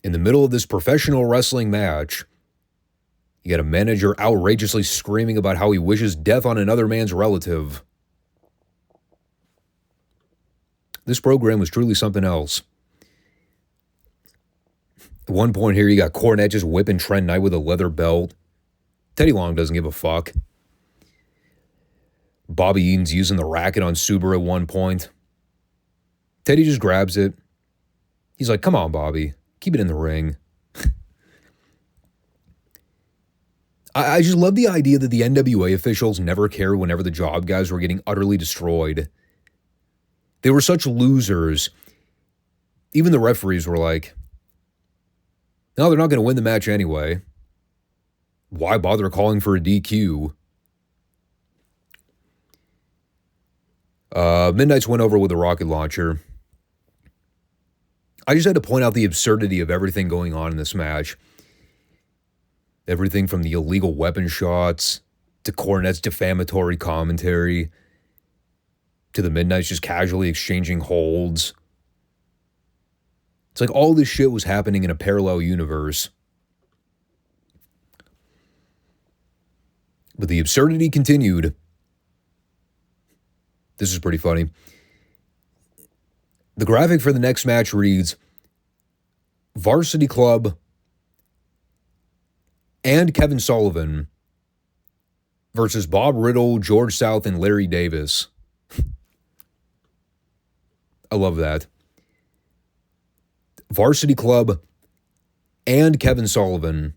In the middle of this professional wrestling match, you got a manager outrageously screaming about how he wishes death on another man's relative. This program was truly something else. At one point here, you got Cornette just whipping Trent Knight with a leather belt. Teddy Long doesn't give a fuck. Bobby Eaton's using the racket on Suber at one point. Teddy just grabs it. He's like, come on, Bobby. Keep it in the ring. I just love the idea that the NWA officials never cared whenever the job guys were getting utterly destroyed. They were such losers. Even the referees were like, no, they're not going to win the match anyway. Why bother calling for a DQ? Midnight's went over with a rocket launcher. I just had to point out the absurdity of everything going on in this match. Everything from the illegal weapon shots to Cornette's defamatory commentary to the Midnights just casually exchanging holds. It's like all this shit was happening in a parallel universe. But the absurdity continued. This is pretty funny. The graphic for the next match reads, Varsity Club and Kevin Sullivan versus Bob Riddle, George South, and Larry Davis. I love that. Varsity Club and Kevin Sullivan.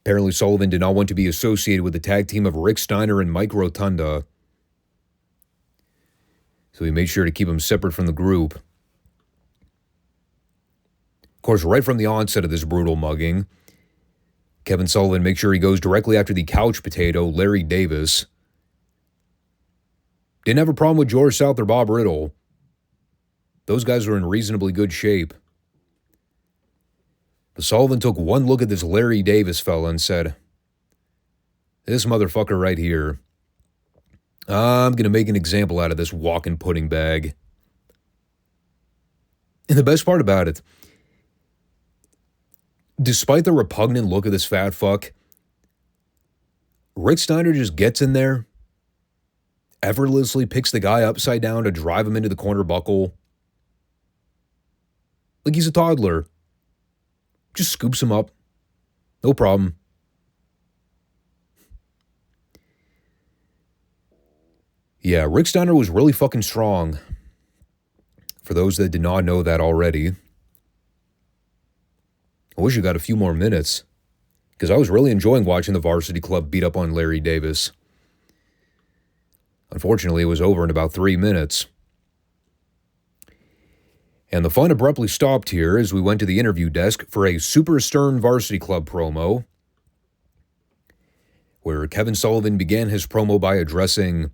Apparently, Sullivan did not want to be associated with the tag team of Rick Steiner and Mike Rotunda, so he made sure to keep him separate from the group. Of course, right from the onset of this brutal mugging, Kevin Sullivan makes sure he goes directly after the couch potato, Larry Davis. Didn't have a problem with George South or Bob Riddle. Those guys were in reasonably good shape. But Sullivan took one look at this Larry Davis fella and said, "This motherfucker right here, I'm going to make an example out of this walking pudding bag." And the best part about it, despite the repugnant look of this fat fuck, Rick Steiner just gets in there, effortlessly picks the guy upside down to drive him into the corner buckle. Like he's a toddler. Just scoops him up. No problem. Yeah, Rick Steiner was really fucking strong. For those that did not know that already. I wish you got a few more minutes, because I was really enjoying watching the Varsity Club beat up on Larry Davis. Unfortunately, it was over in about 3 minutes. And the fun abruptly stopped here as we went to the interview desk for a Super Stern Varsity Club promo, where Kevin Sullivan began his promo by addressing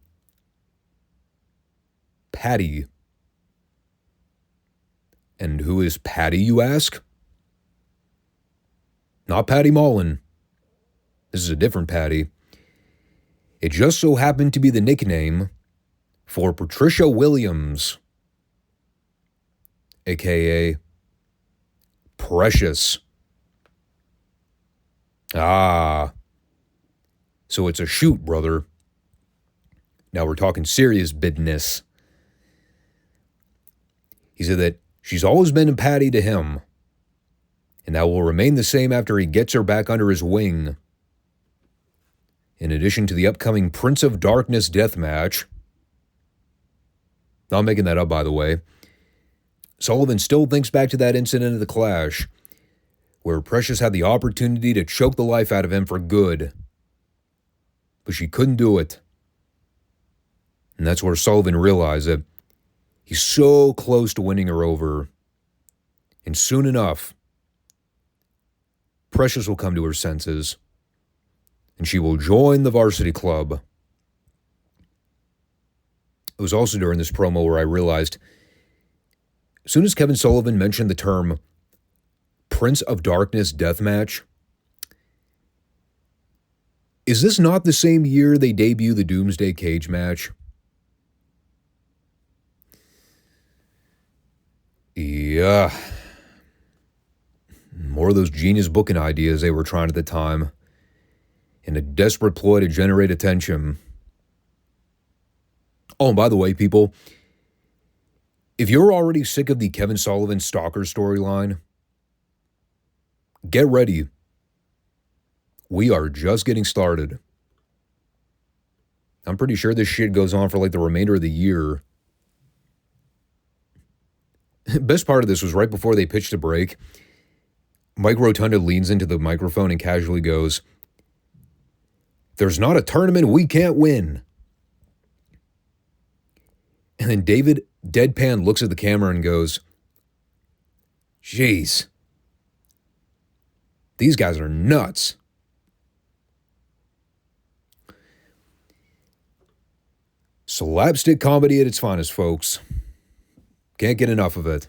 Patty. And who is Patty, you ask? Not Patty Mullen. This is a different Patty. It just so happened to be the nickname for Patricia Williams, a.k.a. Precious. Ah. So it's a shoot, brother. Now we're talking serious business. He said that she's always been a Patty to him, and that will remain the same after he gets her back under his wing. In addition to the upcoming Prince of Darkness death match. Not making that up, by the way. Sullivan still thinks back to that incident of the Clash, where Precious had the opportunity to choke the life out of him for good. But she couldn't do it. And that's where Sullivan realized that he's so close to winning her over. And soon enough, Precious will come to her senses, and she will join the Varsity Club. It was also during this promo where I realized, as soon as Kevin Sullivan mentioned the term Prince of Darkness deathmatch, is this not the same year they debut the Doomsday Cage match? Yeah. More of those genius booking ideas they were trying at the time, in a desperate ploy to generate attention. Oh, and by the way, people, if you're already sick of the Kevin Sullivan stalker storyline, get ready. We are just getting started. I'm pretty sure this shit goes on for like the remainder of the year. Best part of this was right before they pitched a break. Mike Rotunda leans into the microphone and casually goes, "There's not a tournament we can't win." And then David deadpan looks at the camera and goes, "Jeez, these guys are nuts." Slapstick comedy at its finest, folks. Can't get enough of it.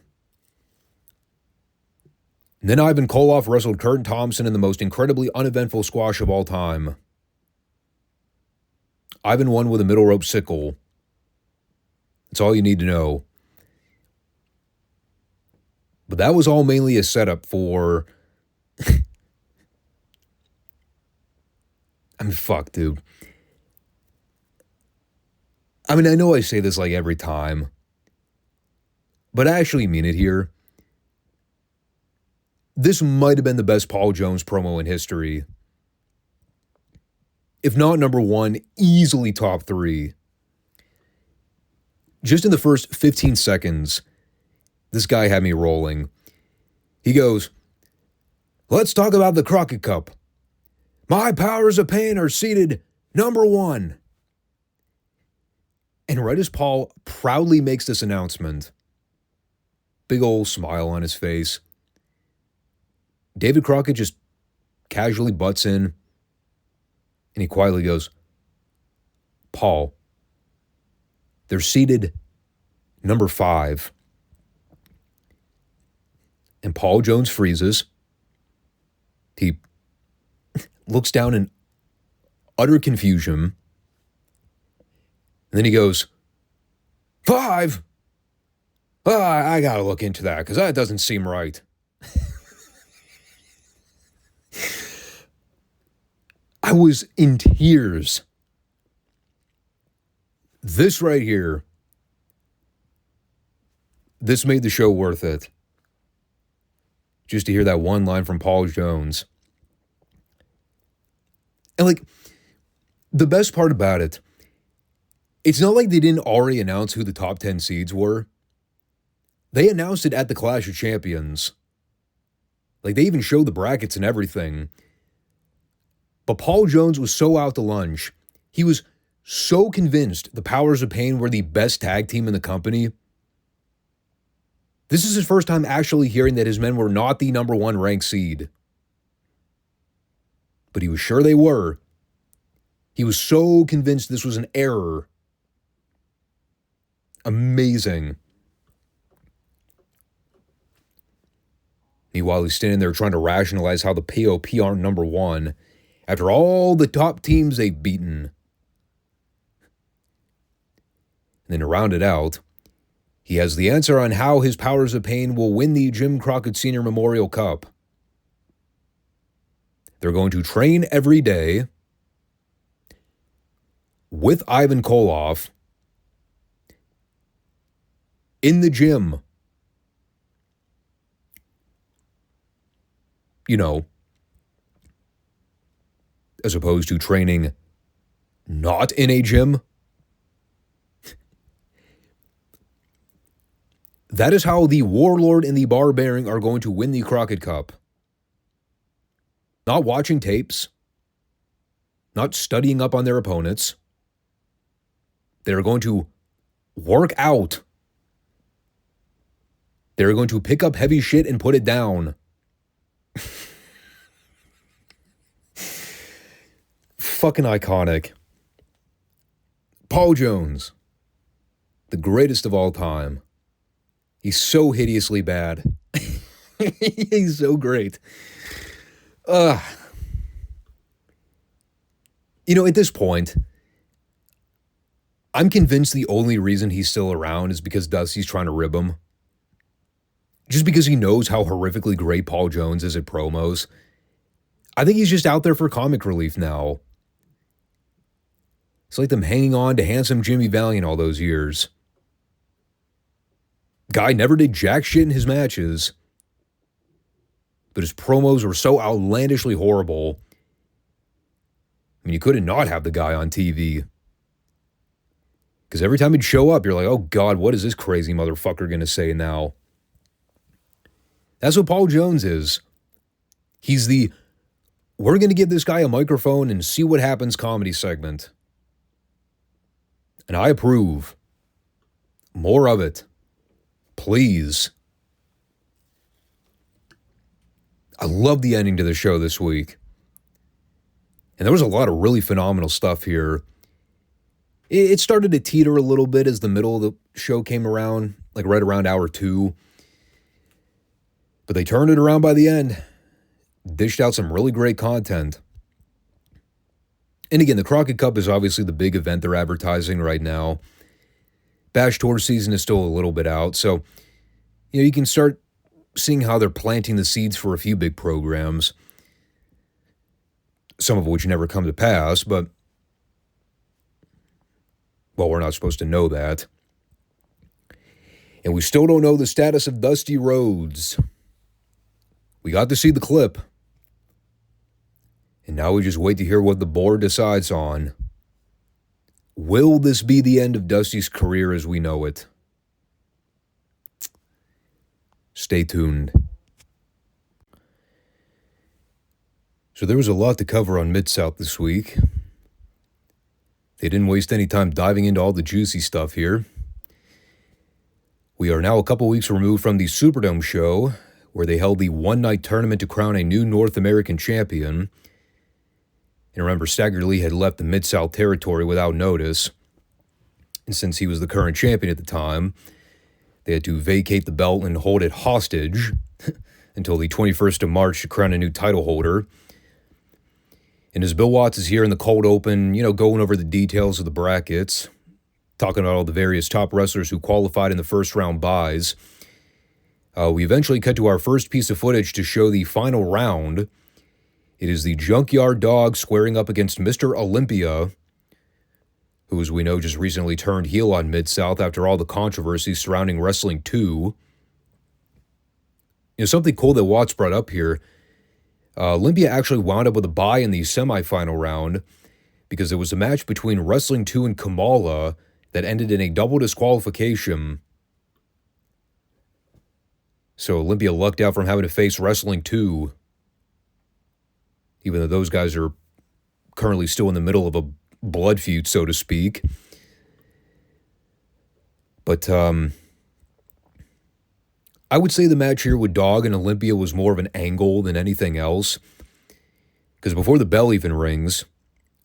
And then Ivan Koloff wrestled Kurt Thompson in the most incredibly uneventful squash of all time. Ivan won with a middle rope sickle. That's all you need to know. But that was all mainly a setup for... fuck, dude. I know I say this like every time, but I actually mean it here. This might have been the best Paul Jones promo in history. If not number one, easily top 3. just in the first 15 seconds, this guy had me rolling. He goes, "Let's talk about the Crockett Cup. My powers of pain are seated number 1. And right as Paul proudly makes this announcement, big old smile on his face, David Crockett just casually butts in and he quietly goes, "Paul, they're seated number 5. And Paul Jones freezes. He looks down in utter confusion. And then he goes, 5? I got to look into that because that doesn't seem right." I was in tears. This right here, this made the show worth it. Just to hear that one line from Paul Jones. And like, the best part about it, it's not like they didn't already announce who the top 10 seeds were. They announced it at the Clash of Champions. Like, they even showed the brackets and everything. But Paul Jones was so out to lunch. He was so convinced the Powers of Pain were the best tag team in the company. This is his first time actually hearing that his men were not the number 1 ranked seed. But he was sure they were. He was so convinced this was an error. Amazing. Meanwhile, he's standing there trying to rationalize how the POP aren't number 1 after all the top teams they've beaten. And then to round it out, he has the answer on how his Powers of Pain will win the Jim Crockett Sr. Memorial Cup. They're going to train every day with Ivan Koloff in the gym. You know, as opposed to training not in a gym. That is how the Warlord and the Barbarian are going to win the Crockett Cup. Not watching tapes. Not studying up on their opponents. They're going to work out. They're going to pick up heavy shit and put it down. Fucking iconic. Paul Jones. The greatest of all time. He's so hideously bad. He's so great. You know, at this point, I'm convinced the only reason he's still around is because Dusty's trying to rib him. Just because he knows how horrifically great Paul Jones is at promos. I think he's just out there for comic relief now. It's like them hanging on to handsome Jimmy Valiant all those years. Guy never did jack shit in his matches, but his promos were so outlandishly horrible. I mean, you couldn't not have the guy on TV. Because every time he'd show up, you're like, oh God, what is this crazy motherfucker going to say now? That's what Paul Jones is. He's the, we're going to give this guy a microphone and see what happens comedy segment. And I approve. More of it. Please. I love the ending to the show this week. And there was a lot of really phenomenal stuff here. It started to teeter a little bit as the middle of the show came around, like right around hour 2. But they turned it around by the end. Dished out some really great content. And again, the Crockett Cup is obviously the big event they're advertising right now. Bash Tour season is still a little bit out, so you can start seeing how they're planting the seeds for a few big programs, some of which never come to pass, but, well, we're not supposed to know that. And we still don't know the status of Dusty Rhodes. We got to see the clip. And now we just wait to hear what the board decides on Will this be the end of Dusty's career as we know it? Stay tuned. So there was a lot to cover on Midsouth this week. They didn't waste any time diving into all the juicy stuff here. We are now a couple weeks removed from the Superdome show, where they held the one-night tournament to crown a new North American champion. And remember, Stagger Lee had left the Mid-South territory without notice. And since he was the current champion at the time, they had to vacate the belt and hold it hostage until the 21st of March to crown a new title holder. And as Bill Watts is here in the cold open, going over the details of the brackets, talking about all the various top wrestlers who qualified in the first round buys, we eventually cut to our first piece of footage to show the final round. It is the Junkyard Dog squaring up against Mr. Olympia, who, as we know, just recently turned heel on Mid-South after all the controversy surrounding Wrestling 2. Something cool that Watts brought up here, Olympia actually wound up with a bye in the semifinal round because there was a match between Wrestling 2 and Kamala that ended in a double disqualification. So Olympia lucked out from having to face Wrestling 2, even though those guys are currently still in the middle of a blood feud, so to speak. But I would say the match here with Dog and Olympia was more of an angle than anything else. Because before the bell even rings,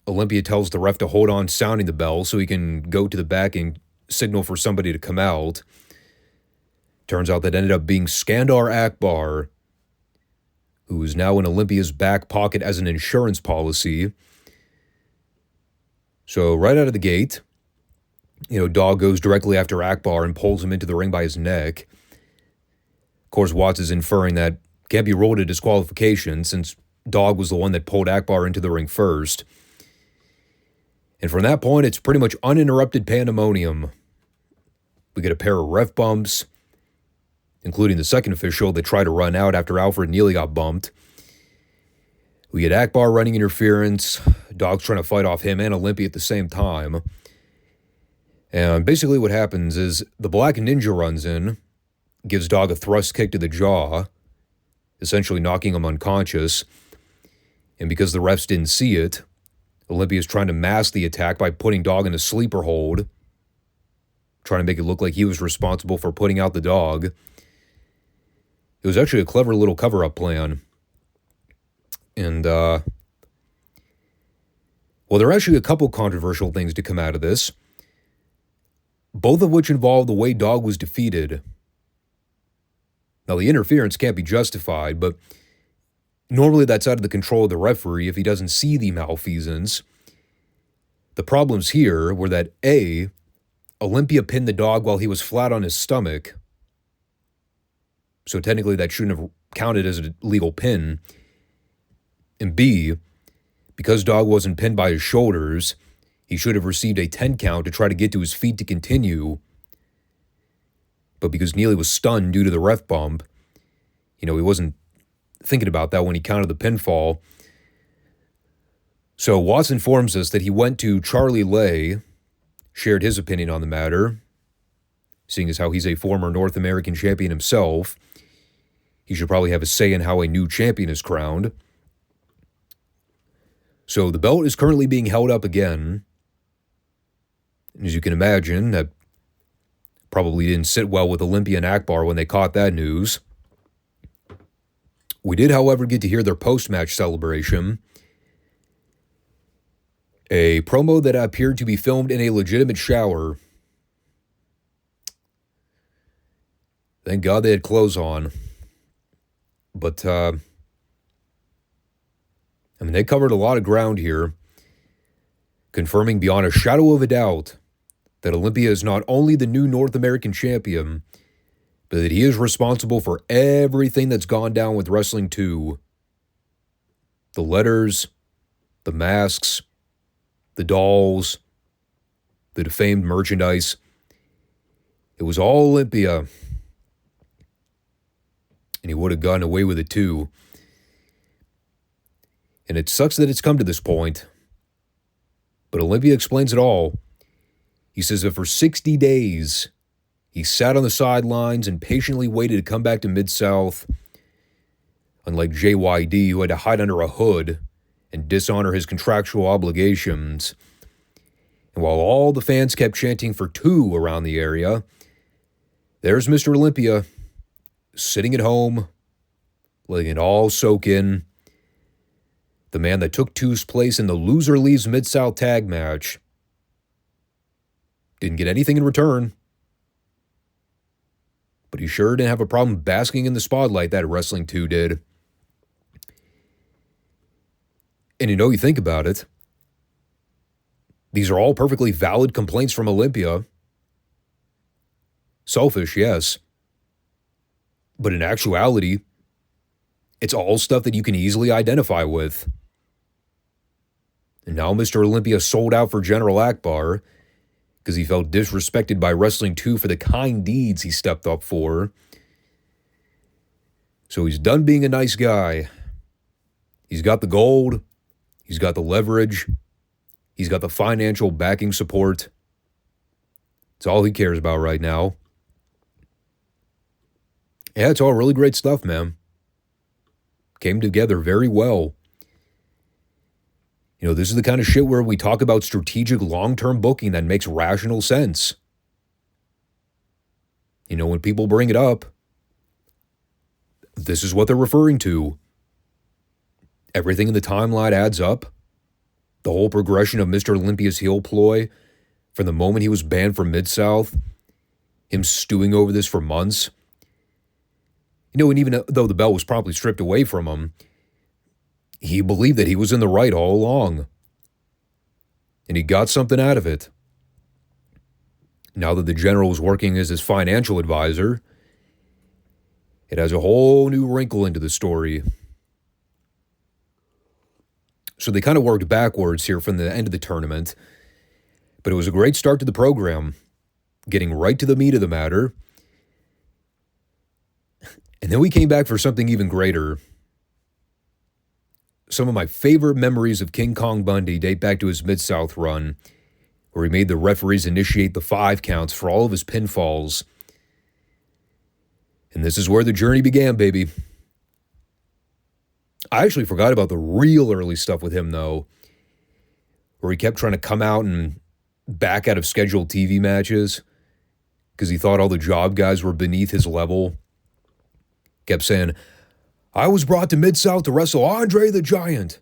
Olympia tells the ref to hold on sounding the bell so he can go to the back and signal for somebody to come out. Turns out that ended up being Skandar Akbar, who is now in Olympia's back pocket as an insurance policy. So right out of the gate, Dog goes directly after Akbar and pulls him into the ring by his neck. Of course, Watts is inferring that can't be ruled a disqualification since Dog was the one that pulled Akbar into the ring first. And from that point, it's pretty much uninterrupted pandemonium. We get a pair of ref bumps, including the second official that tried to run out after Alfred Neely got bumped. We get Akbar running interference, Dog's trying to fight off him and Olympia at the same time. And basically what happens is the Black Ninja runs in, gives Dog a thrust kick to the jaw, essentially knocking him unconscious. And because the refs didn't see it, Olympia's trying to mask the attack by putting Dog in a sleeper hold, trying to make it look like he was responsible for putting out the Dog. It was actually a clever little cover-up plan. And, there are actually a couple controversial things to come out of this, both of which involve the way Dog was defeated. Now, the interference can't be justified, but normally that's out of the control of the referee if he doesn't see the malfeasance. The problems here were that, A, Olympia pinned the Dog while he was flat on his stomach, so technically that shouldn't have counted as a legal pin. And B, because Dog wasn't pinned by his shoulders, he should have received a 10 count to try to get to his feet to continue. But because Neely was stunned due to the ref bump, he wasn't thinking about that when he counted the pinfall. So Watts informs us that he went to Charlie Lay, shared his opinion on the matter, seeing as how he's a former North American champion himself. He should probably have a say in how a new champion is crowned. So the belt is currently being held up again. And as you can imagine, that probably didn't sit well with Olympia and Akbar when they caught that news. We did, however, get to hear their post-match celebration. A promo that appeared to be filmed in a legitimate shower. Thank God they had clothes on. But, they covered a lot of ground here, confirming beyond a shadow of a doubt that Olympia is not only the new North American champion, but that he is responsible for everything that's gone down with Wrestling 2. The letters, the masks, the dolls, the defamed merchandise. It was all Olympia. And he would have gotten away with it too. And it sucks that it's come to this point. But Olympia explains it all. He says that for 60 days, he sat on the sidelines and patiently waited to come back to Mid-South, unlike JYD, who had to hide under a hood and dishonor his contractual obligations. And while all the fans kept chanting for two around the area, there's Mr. Olympia, sitting at home, letting it all soak in. The man that took two's place in the Loser Leaves Mid-South tag match didn't get anything in return. But he sure didn't have a problem basking in the spotlight that Wrestling 2 did. And you think about it, these are all perfectly valid complaints from Olympia. Selfish, yes. But in actuality, it's all stuff that you can easily identify with. And now Mr. Olympia sold out for General Akbar because he felt disrespected by Wrestling 2 for the kind deeds he stepped up for. So he's done being a nice guy. He's got the gold. He's got the leverage. He's got the financial backing support. It's all he cares about right now. Yeah, it's all really great stuff, man. Came together very well. This is the kind of shit where we talk about strategic long-term booking that makes rational sense. When people bring it up, this is what they're referring to. Everything in the timeline adds up. The whole progression of Mr. Olympia's heel ploy, from the moment he was banned from Mid-South, him stewing over this for months. And even though the belt was promptly stripped away from him, he believed that he was in the right all along. And he got something out of it. Now that the general was working as his financial advisor, it has a whole new wrinkle into the story. So they kind of worked backwards here from the end of the tournament. But it was a great start to the program, getting right to the meat of the matter. And then we came back for something even greater. Some of my favorite memories of King Kong Bundy date back to his Mid-South run, where he made the referees initiate the 5 counts for all of his pinfalls. And this is where the journey began, baby. I actually forgot about the real early stuff with him, though, where he kept trying to come out and back out of scheduled TV matches because he thought all the job guys were beneath his level. Kept saying, I was brought to Mid-South to wrestle Andre the Giant.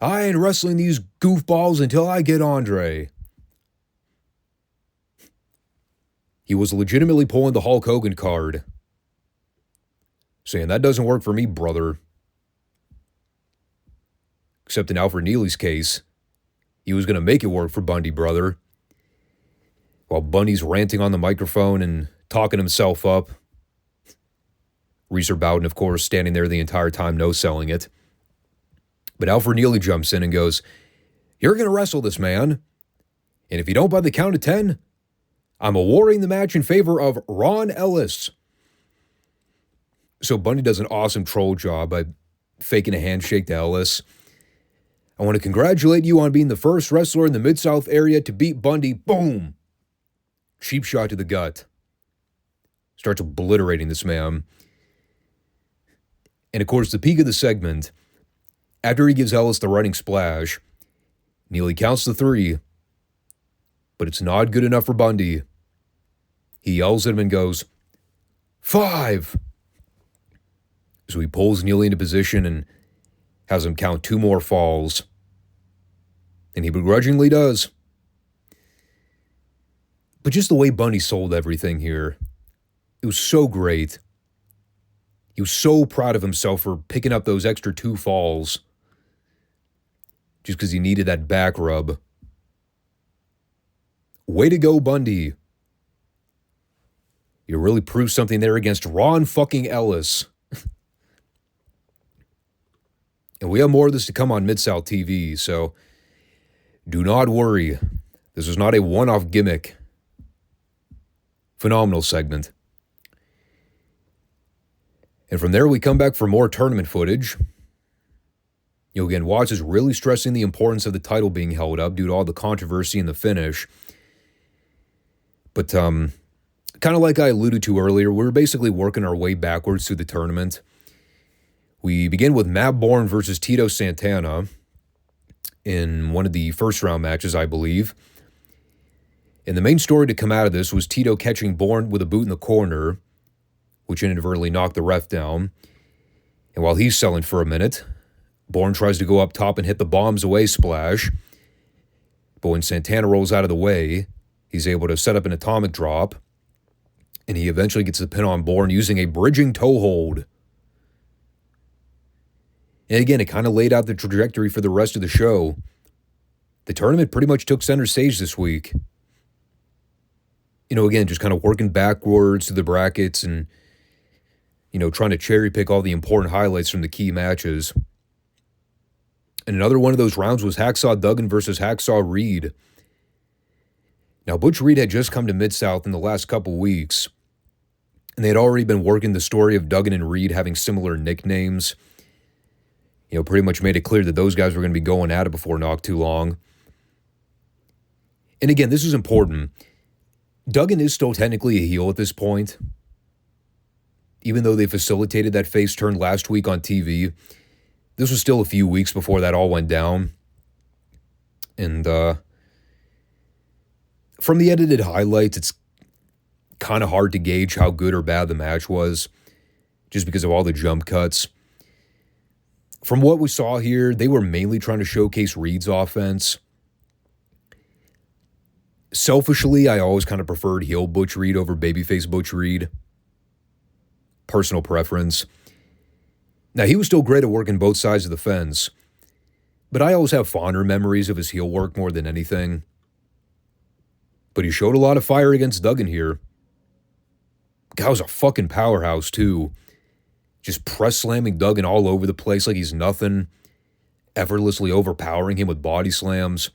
I ain't wrestling these goofballs until I get Andre. He was legitimately pulling the Hulk Hogan card, saying, that doesn't work for me, brother. Except in Alfred Neely's case, he was going to make it work for Bundy, brother. While Bundy's ranting on the microphone and talking himself up. Reeser Bowden, of course, standing there the entire time, no-selling it. But Alfred Neely jumps in and goes, you're going to wrestle this man. And if you don't by the count of 10, I'm awarding the match in favor of Ron Ellis. So Bundy does an awesome troll job by faking a handshake to Ellis. I want to congratulate you on being the first wrestler in the Mid-South area to beat Bundy. Boom! Cheap shot to the gut. Starts obliterating this man. And of course, the peak of the segment, after he gives Ellis the running splash, Neely counts to 3, but it's not good enough for Bundy. He yells at him and goes, 5! So he pulls Neely into position and has him count 2 more falls. And he begrudgingly does. But just the way Bundy sold everything here, it was so great. He was so proud of himself for picking up those extra 2 falls just because he needed that back rub. Way to go, Bundy. You really proved something there against Ron fucking Ellis. And we have more of this to come on Mid-South TV, so do not worry. This is not a one-off gimmick. Phenomenal segment. And from there, we come back for more tournament footage. Again, Watts is really stressing the importance of the title being held up due to all the controversy in the finish. But kind of like I alluded to earlier, we're basically working our way backwards through the tournament. We begin with Matt Bourne versus Tito Santana in one of the first round matches, I believe. And the main story to come out of this was Tito catching Bourne with a boot in the corner, which inadvertently knocked the ref down. And while he's selling for a minute, Bourne tries to go up top and hit the bombs away splash. But when Santana rolls out of the way, he's able to set up an atomic drop. And he eventually gets the pin on Bourne using a bridging toe hold. And again, it kind of laid out the trajectory for the rest of the show. The tournament pretty much took center stage this week. Again, just kind of working backwards to the brackets and, trying to cherry pick all the important highlights from the key matches. And another one of those rounds was Hacksaw Duggan versus Hacksaw Reed. Now, Butch Reed had just come to Midsouth in the last couple weeks, and they had already been working the story of Duggan and Reed having similar nicknames. Pretty much made it clear that those guys were going to be going at it before not too long. And again, this is important. Duggan is still technically a heel at this point. Even though they facilitated that face turn last week on TV, this was still a few weeks before that all went down. And from the edited highlights, it's kind of hard to gauge how good or bad the match was, just because of all the jump cuts. From what we saw here, they were mainly trying to showcase Reed's offense. Selfishly, I always kind of preferred heel Butch Reed over babyface Butch Reed. Personal preference. Now, he was still great at working both sides of the fence, but I always have fonder memories of his heel work more than anything. But he showed a lot of fire against Duggan here. Guy was a fucking powerhouse, too. Just press slamming Duggan all over the place like he's nothing, effortlessly overpowering him with body slams.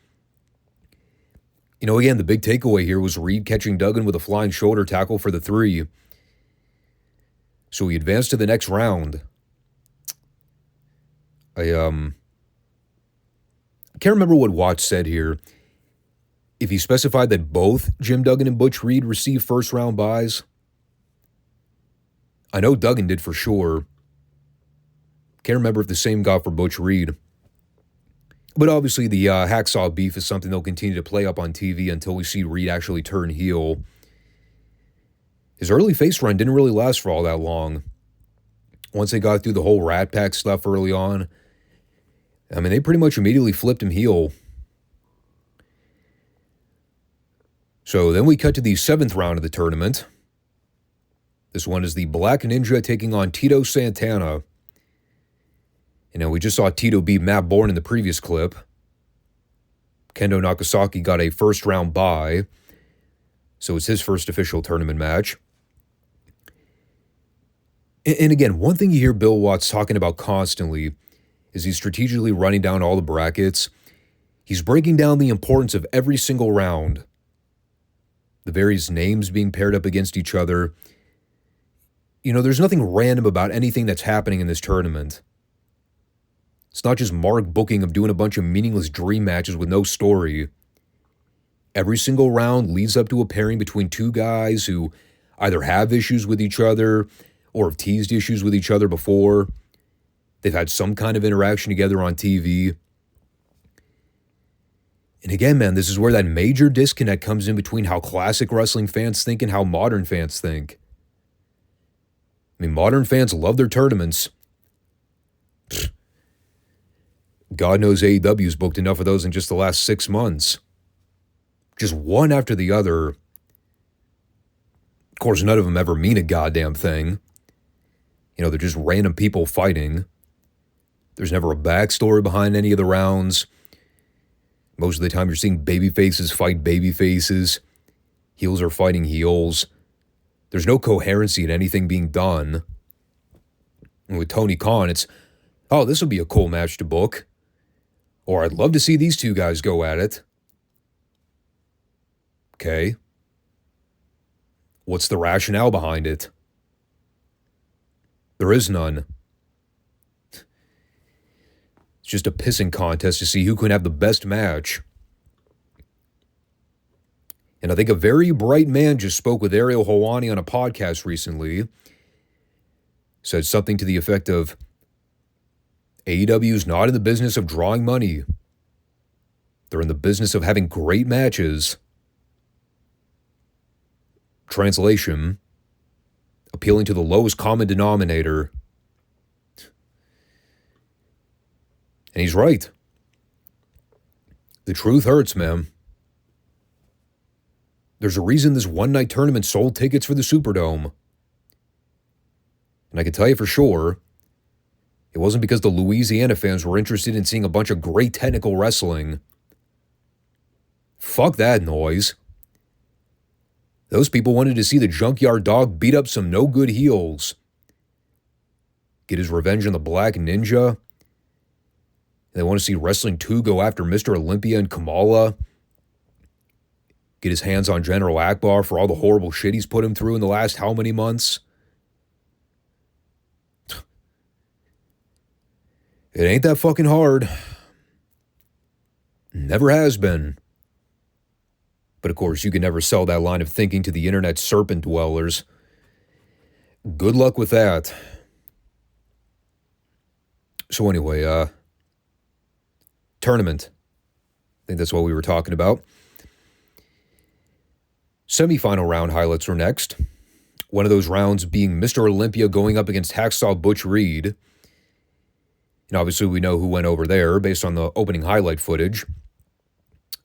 Again, the big takeaway here was Reed catching Duggan with a flying shoulder tackle for the 3. So he advanced to the next round. I can't remember what Watch said here. If he specified that both Jim Duggan and Butch Reed received first-round buys. I know Duggan did for sure. Can't remember if the same got for Butch Reed. But obviously the Hacksaw beef is something they'll continue to play up on TV until we see Reed actually turn heel. His early face run didn't really last for all that long. Once they got through the whole Rat Pack stuff early on, they pretty much immediately flipped him heel. So then we cut to the 7th round of the tournament. This one is the Black Ninja taking on Tito Santana. We just saw Tito beat Matt Bourne in the previous clip. Kendo Nagasaki got a first-round bye, so it's his first official tournament match. And again, one thing you hear Bill Watts talking about constantly is he's strategically running down all the brackets. He's breaking down the importance of every single round. The various names being paired up against each other. There's nothing random about anything that's happening in this tournament. It's not just Mark booking of doing a bunch of meaningless dream matches with no story. Every single round leads up to a pairing between two guys who either have issues with each other or have teased issues with each other before. They've had some kind of interaction together on TV. And again, man, this is where that major disconnect comes in between how classic wrestling fans think and how modern fans think. Modern fans love their tournaments. God knows AEW's booked enough of those in just the last 6 months. Just one after the other. Of course, none of them ever mean a goddamn thing. They're just random people fighting. There's never a backstory behind any of the rounds. Most of the time you're seeing baby faces fight baby faces. Heels are fighting heels. There's no coherency in anything being done. And with Tony Khan, it's, oh, this would be a cool match to book. Or I'd love to see these two guys go at it. Okay. What's the rationale behind it? There is none. It's just a pissing contest to see who can have the best match. And I think a very bright man just spoke with Ariel Helwani on a podcast recently, said something to the effect of, AEW is not in the business of drawing money. They're in the business of having great matches. Translation, appealing to the lowest common denominator. And he's right. The truth hurts, man. There's a reason this one-night tournament sold tickets for the Superdome. And I can tell you for sure, it wasn't because the Louisiana fans were interested in seeing a bunch of great technical wrestling. Fuck that noise. Those people wanted to see the Junkyard Dog beat up some no-good heels. Get his revenge on the Black Ninja. And they want to see Wrestling 2 go after Mr. Olympia and Kamala. Get his hands on General Akbar for all the horrible shit he's put him through in the last how many months? It ain't that fucking hard. Never has been. But of course, you can never sell that line of thinking to the internet serpent dwellers. Good luck with that. So anyway, tournament. I think that's what we were talking about. Semi-final round highlights are next. One of those rounds being Mr. Olympia going up against Hacksaw Butch Reed. And obviously we know who went over there based on the opening highlight footage.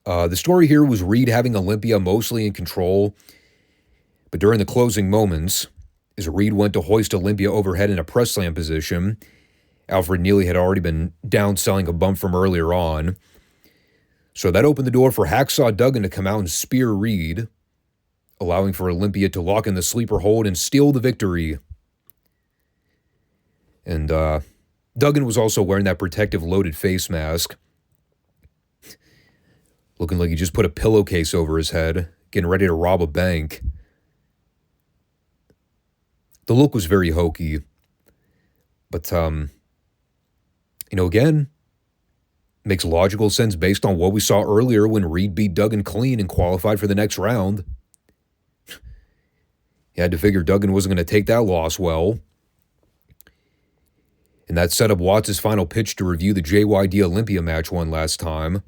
The story here was Reed having Olympia mostly in control. But during the closing moments, as Reed went to hoist Olympia overhead in a press slam position, Alfred Neely had already been downselling a bump from earlier on. So that opened the door for Hacksaw Duggan to come out and spear Reed, allowing for Olympia to lock in the sleeper hold and steal the victory. And Duggan was also wearing that protective loaded face mask, looking like he just put a pillowcase over his head, getting ready to rob a bank. The look was very hokey. But, again, makes logical sense based on what we saw earlier when Reed beat Duggan clean and qualified for the next round. You had to figure Duggan wasn't going to take that loss well. And that set up Watts' final pitch to review the JYD Olympia match one last time,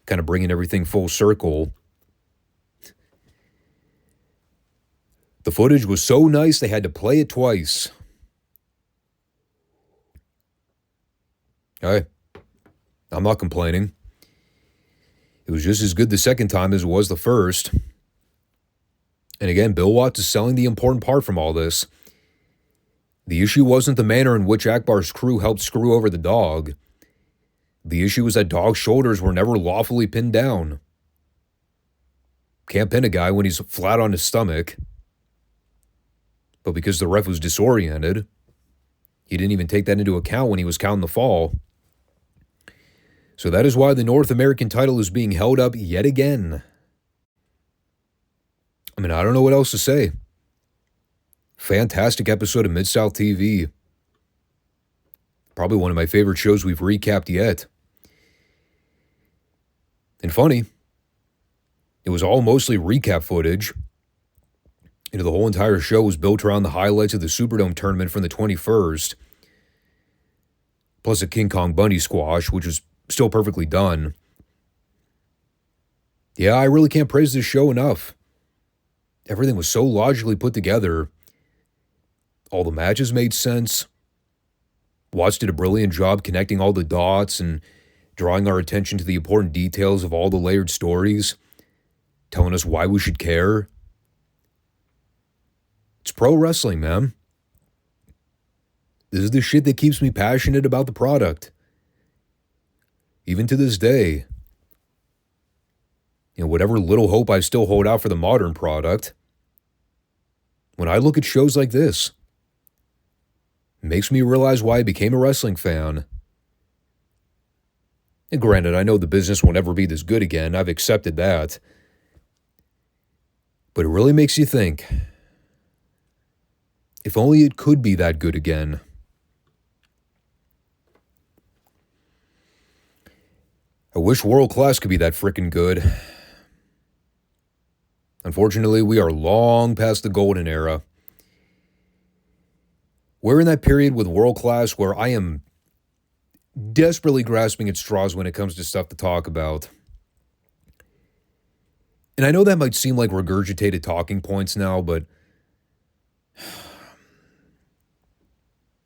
kind of bringing everything full circle. The footage was so nice they had to play it twice. Hey, I'm not complaining. It was just as good the second time as it was the first. And again, Bill Watts is selling the important part from all this. The issue wasn't the manner in which Akbar's crew helped screw over the dog. The issue was that Dog's shoulders were never lawfully pinned down. Can't pin a guy when he's flat on his stomach. But because the ref was disoriented, he didn't even take that into account when he was counting the fall. So that is why the North American title is being held up yet again. I mean, I don't know what else to say. Fantastic episode of Midsouth TV. Probably one of my favorite shows we've recapped yet. And funny, it was all mostly recap footage. The whole entire show was built around the highlights of the Superdome tournament from the 21st. Plus a King Kong Bundy squash, which was still perfectly done. Yeah, I really can't praise this show enough. Everything was so logically put together. All the matches made sense. Watts did a brilliant job connecting all the dots and drawing our attention to the important details of all the layered stories, telling us why we should care. It's pro wrestling, man. This is the shit that keeps me passionate about the product. Even to this day. Whatever little hope I still hold out for the modern product, when I look at shows like this, it makes me realize why I became a wrestling fan. And granted, I know the business will never be this good again. I've accepted that. But it really makes you think, if only it could be that good again. I wish World Class could be that frickin' good. Unfortunately, we are long past the golden era. We're in that period with world class where I am desperately grasping at straws when it comes to stuff to talk about. And I know that might seem like regurgitated talking points now, but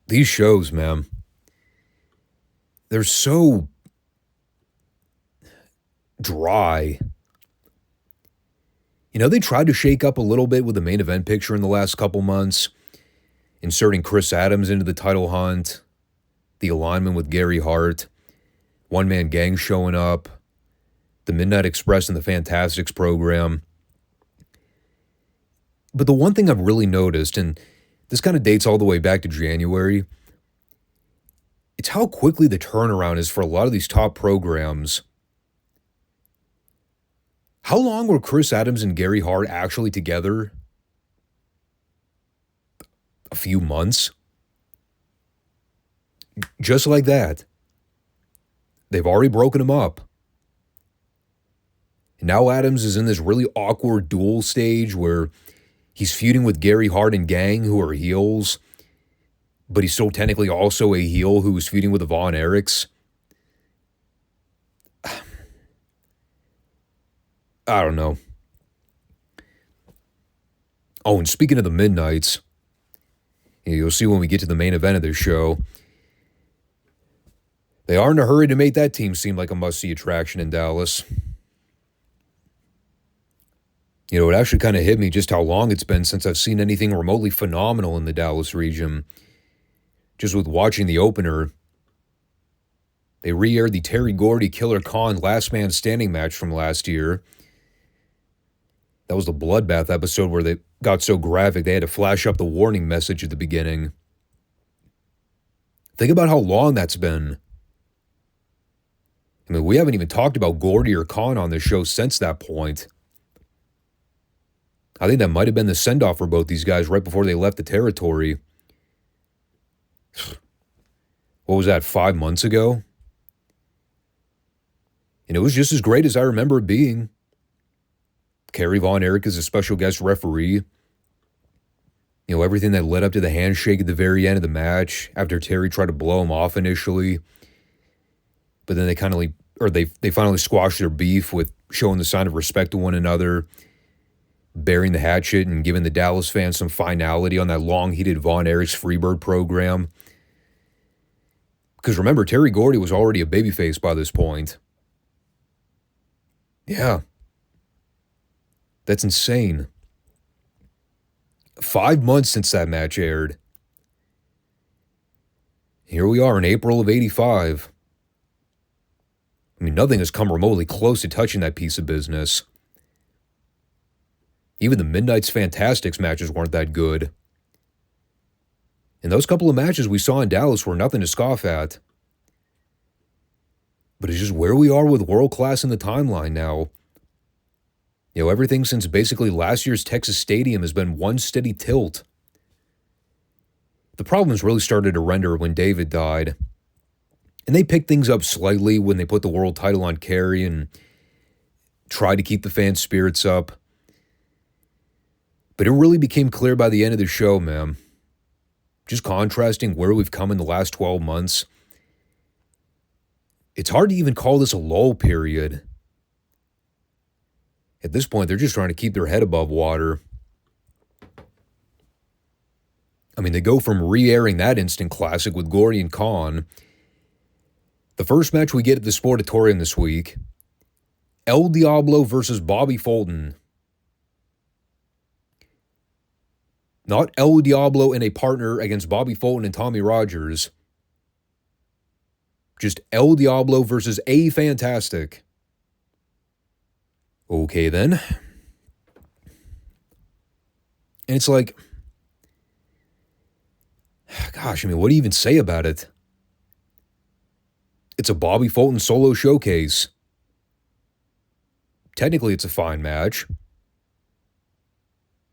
these shows, man, they're so dry. You know, they tried to shake up a little bit with the main event picture in the last couple months, inserting Chris Adams into the title hunt, the alignment with Gary Hart, one-man gang showing up, the Midnight Express and the Fantastics program. But the one thing I've really noticed, and this kind of dates all the way back to January, it's how quickly the turnaround is for a lot of these top programs. How long were Chris Adams and Gary Hart actually together? A few months? Just like that. They've already broken him up. And now Adams is in this really awkward duel stage where he's feuding with Gary Hart and gang, who are heels, but he's still technically also a heel who was feuding with the Von Erichs. I don't know. Oh, and speaking of the Midnights, you'll see when we get to the main event of this show, they are in a hurry to make that team seem like a must-see attraction in Dallas. You know, it actually kind of hit me just how long it's been since I've seen anything remotely phenomenal in the Dallas region. Just with watching the opener, they re-aired the Terry Gordy Killer Khan Last Man Standing match from last year. That was the Bloodbath episode where they got so graphic they had to flash up the warning message at the beginning. Think about how long that's been. I mean, we haven't even talked about Gordy or Khan on this show since that point. I think that might have been the send-off for both these guys right before they left the territory. What was that, 5 months ago? And it was just as great as I remember it being. Kerry Von Erich is a special guest referee. You know, everything that led up to the handshake at the very end of the match after Terry tried to blow him off initially. But then they finally squashed their beef with showing the sign of respect to one another, burying the hatchet and giving the Dallas fans some finality on that long-heated Von Erichs Freebird program. Because remember, Terry Gordy was already a babyface by this point. Yeah. That's insane. 5 months since that match aired. Here we are in April of '85. I mean, nothing has come remotely close to touching that piece of business. Even the Midnight's Fantastics matches weren't that good. And those couple of matches we saw in Dallas were nothing to scoff at. But it's just where we are with world class in the timeline now. You know, everything since basically last year's Texas Stadium has been one steady tilt. The problems really started to render when David died. And they picked things up slightly when they put the world title on Kerry and tried to keep the fans' spirits up. But it really became clear by the end of the show, man. Just contrasting where we've come in the last 12 months. It's hard to even call this a lull period. At this point, they're just trying to keep their head above water. I mean, they go from re-airing that instant classic with Gordy and Khan. The first match we get at the Sportatorium this week, El Diablo versus Bobby Fulton. Not El Diablo and a partner against Bobby Fulton and Tommy Rogers. Just El Diablo versus A Fantastic. Okay, then. And it's like, gosh, I mean, what do you even say about it? It's a Bobby Fulton solo showcase. Technically, it's a fine match.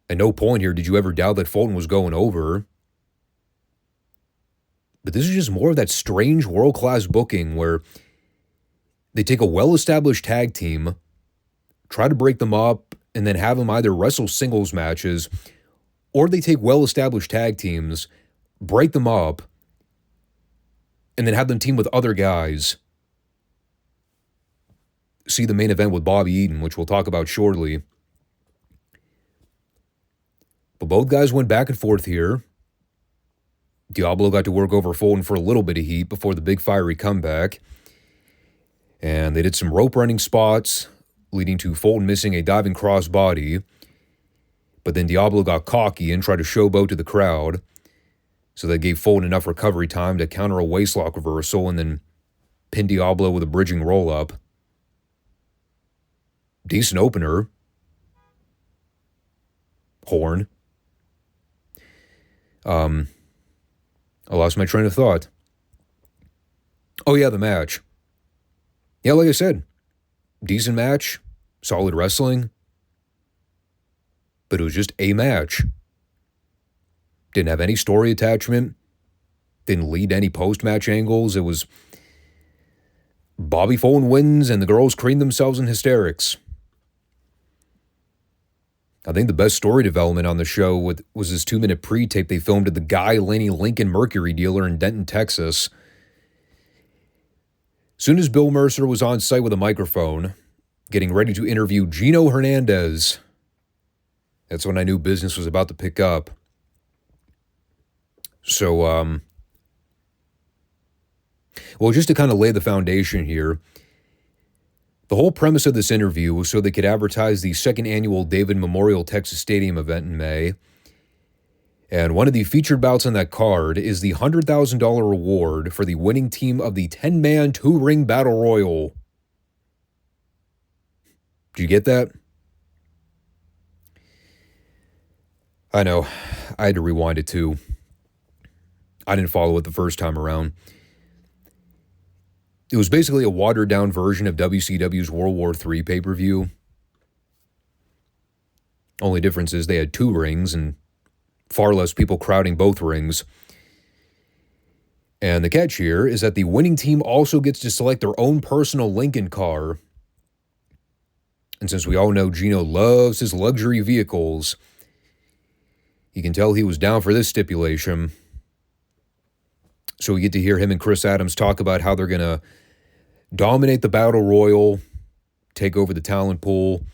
At no point here did you ever doubt that Fulton was going over. But this is just more of that strange world-class booking where they take a well-established tag team, try to break them up, and then have them either wrestle singles matches, or they take well-established tag teams, break them up, and then have them team with other guys. See the main event with Bobby Eaton, which we'll talk about shortly. But both guys went back and forth here. Diablo got to work over Fulton for a little bit of heat before the big fiery comeback. And they did some rope running spots, leading to Fulton missing a diving crossbody. But then Diablo got cocky and tried to showboat to the crowd. So that gave Fulton enough recovery time to counter a waistlock reversal and then pin Diablo with a bridging roll-up. Decent opener. Horn. I lost my train of thought. Oh yeah, the match. Yeah, like I said, decent match, solid wrestling, but it was just a match. Didn't have any story attachment, didn't lead to any post-match angles. It was Bobby Fulton wins and the girls creamed themselves in hysterics. I think the best story development on the show was this 2-minute pre-tape they filmed at the Guy Laney Lincoln Mercury dealer in Denton, Texas. Soon as Bill Mercer was on site with a microphone, getting ready to interview Gino Hernandez, that's when I knew business was about to pick up. So, well, just to kind of lay the foundation here, the whole premise of this interview was so they could advertise the second annual David Memorial Texas Stadium event in May. And one of the featured bouts on that card is the $100,000 reward for the winning team of the 10-man 2-ring battle royal. Did you get that? I know. I had to rewind it too. I didn't follow it the first time around. It was basically a watered-down version of WCW's World War III pay-per-view. Only difference is they had 2 rings and far less people crowding both rings. And the catch here is that the winning team also gets to select their own personal Lincoln car. And since we all know Gino loves his luxury vehicles, you can tell he was down for this stipulation. So we get to hear him and Chris Adams talk about how they're going to dominate the Battle Royal, take over the talent pool.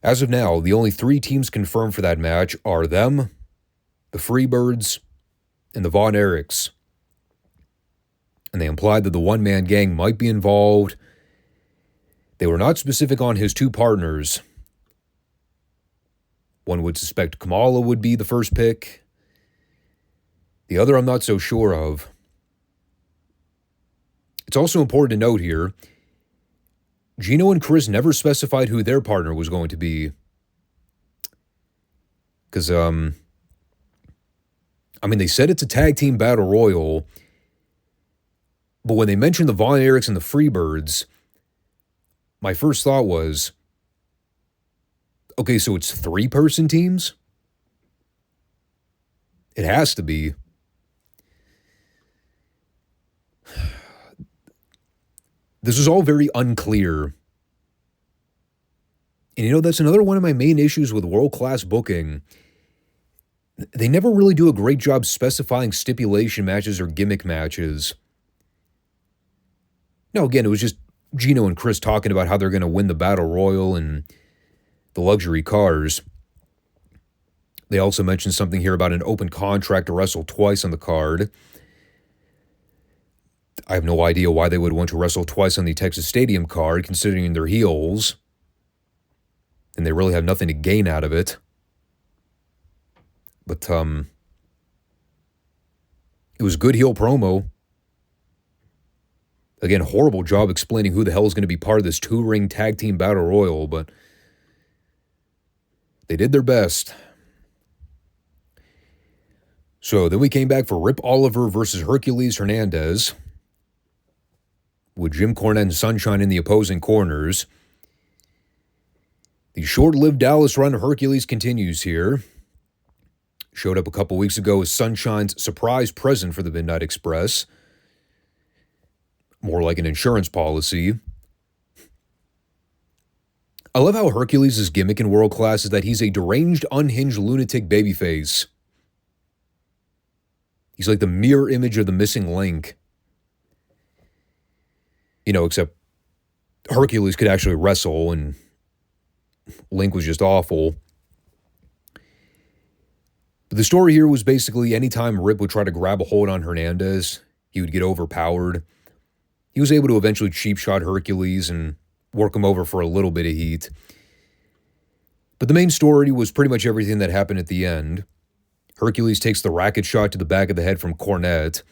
As of now, the only 3 teams confirmed for that match are them, the Freebirds, and the Von Erichs. And they implied that the one-man gang might be involved. They were not specific on his 2 partners. One would suspect Kamala would be the first pick. The other I'm not so sure of. It's also important to note here, Gino and Chris never specified who their partner was going to be. Because, they said it's a tag team battle royal, but when they mentioned the Von Erichs and the Freebirds, my first thought was, okay, so it's 3-person teams? It has to be. This is all very unclear. And that's another one of my main issues with world-class booking. They never really do a great job specifying stipulation matches or gimmick matches. No, again, it was just Gino and Chris talking about how they're going to win the Battle Royal and the luxury cars. They also mentioned something here about an open contract to wrestle twice on the card. I have no idea why they would want to wrestle twice on the Texas Stadium card, considering they're heels. And they really have nothing to gain out of it. But, it was good heel promo. Again, horrible job explaining who the hell is going to be part of this 2-ring tag team battle royal, but they did their best. So then we came back for Rip Oliver versus Hercules Hernandez, with Jim Cornette and Sunshine in the opposing corners. The short-lived Dallas run of Hercules continues here. Showed up a couple weeks ago as Sunshine's surprise present for the Midnight Express. More like an insurance policy. I love how Hercules' gimmick in World Class is that he's a deranged, unhinged lunatic babyface. He's like the mirror image of the missing link. Except Hercules could actually wrestle and Link was just awful. But the story here was basically anytime Rip would try to grab a hold on Hernandez, he would get overpowered. He was able to eventually cheap shot Hercules and work him over for a little bit of heat. But the main story was pretty much everything that happened at the end. Hercules takes the racket shot to the back of the head from Cornette.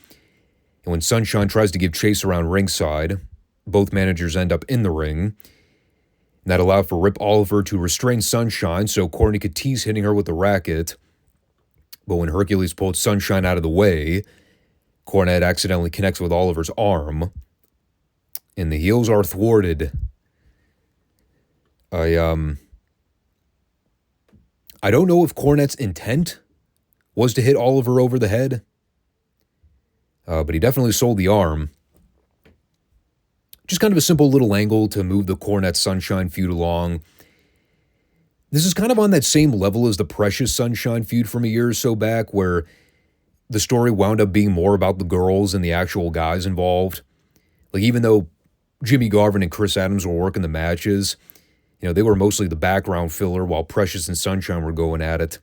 And when Sunshine tries to give chase around ringside, both managers end up in the ring. And that allowed for Rip Oliver to restrain Sunshine so Corny could tease hitting her with the racket. But when Hercules pulled Sunshine out of the way, Cornette accidentally connects with Oliver's arm. And the heels are thwarted. I don't know if Cornette's intent was to hit Oliver over the head. But he definitely sold the arm. Just kind of a simple little angle to move the Cornette-Sunshine feud along. This is kind of on that same level as the Precious Sunshine feud from a year or so back, where the story wound up being more about the girls than the actual guys involved. Like, even though Jimmy Garvin and Chris Adams were working the matches, they were mostly the background filler while Precious and Sunshine were going at it.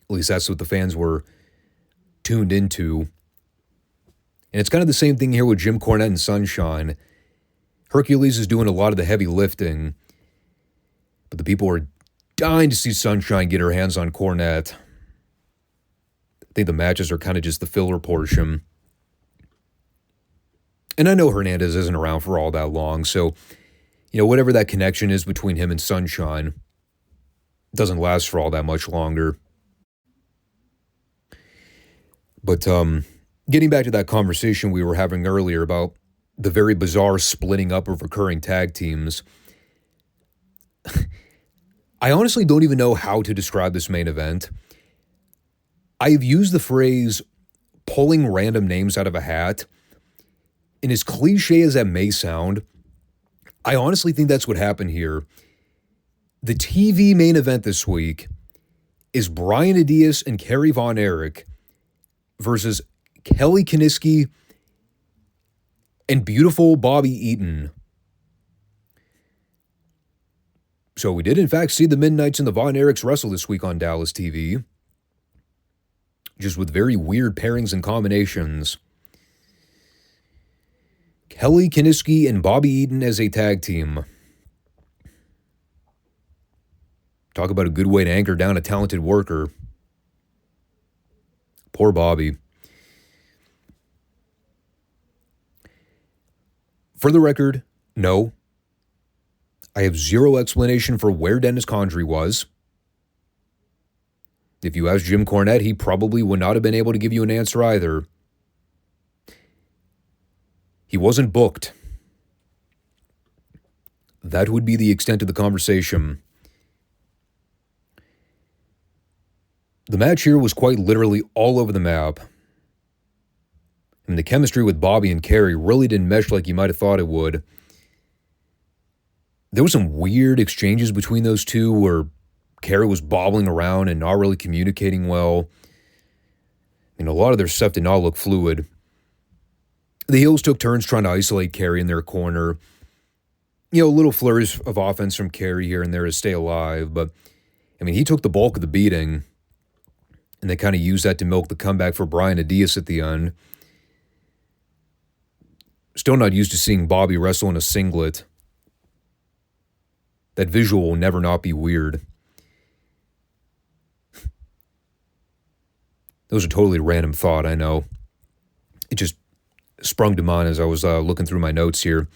At least that's what the fans were tuned into. And it's kind of the same thing here with Jim Cornette and Sunshine. Hercules is doing a lot of the heavy lifting, but the people are dying to see Sunshine get her hands on Cornette. I think the matches are kind of just the filler portion. And I know Hernandez isn't around for all that long, so, whatever that connection is between him and Sunshine doesn't last for all that much longer. But, getting back to that conversation we were having earlier about the very bizarre splitting up of recurring tag teams, I honestly don't even know how to describe this main event. I've used the phrase pulling random names out of a hat, and as cliche as that may sound, I honestly think that's what happened here. The TV main event this week is Brian Adias and Kerry Von Erich versus Kelly Kiniski and beautiful Bobby Eaton. So we did in fact see the Midnights and the Von Erichs wrestle this week on Dallas TV, just with very weird pairings and combinations. Kelly Kiniski and Bobby Eaton as a tag team. Talk about a good way to anchor down a talented worker. Poor Bobby. For the record, no. I have zero explanation for where Dennis Condrey was. If you asked Jim Cornette, he probably would not have been able to give you an answer either. He wasn't booked. That would be the extent of the conversation. The match here was quite literally all over the map. And the chemistry with Bobby and Kerry really didn't mesh like you might have thought it would. There were some weird exchanges between those two where Kerry was bobbling around and not really communicating well. A lot of their stuff did not look fluid. The heels took turns trying to isolate Kerry in their corner. Little flurries of offense from Kerry here and there to stay alive, but, he took the bulk of the beating, and they kind of used that to milk the comeback for Brian Adias at the end. Still not used to seeing Bobby wrestle in a singlet. That visual will never not be weird. That was a totally random thought, I know. It just sprung to mind as I was looking through my notes here.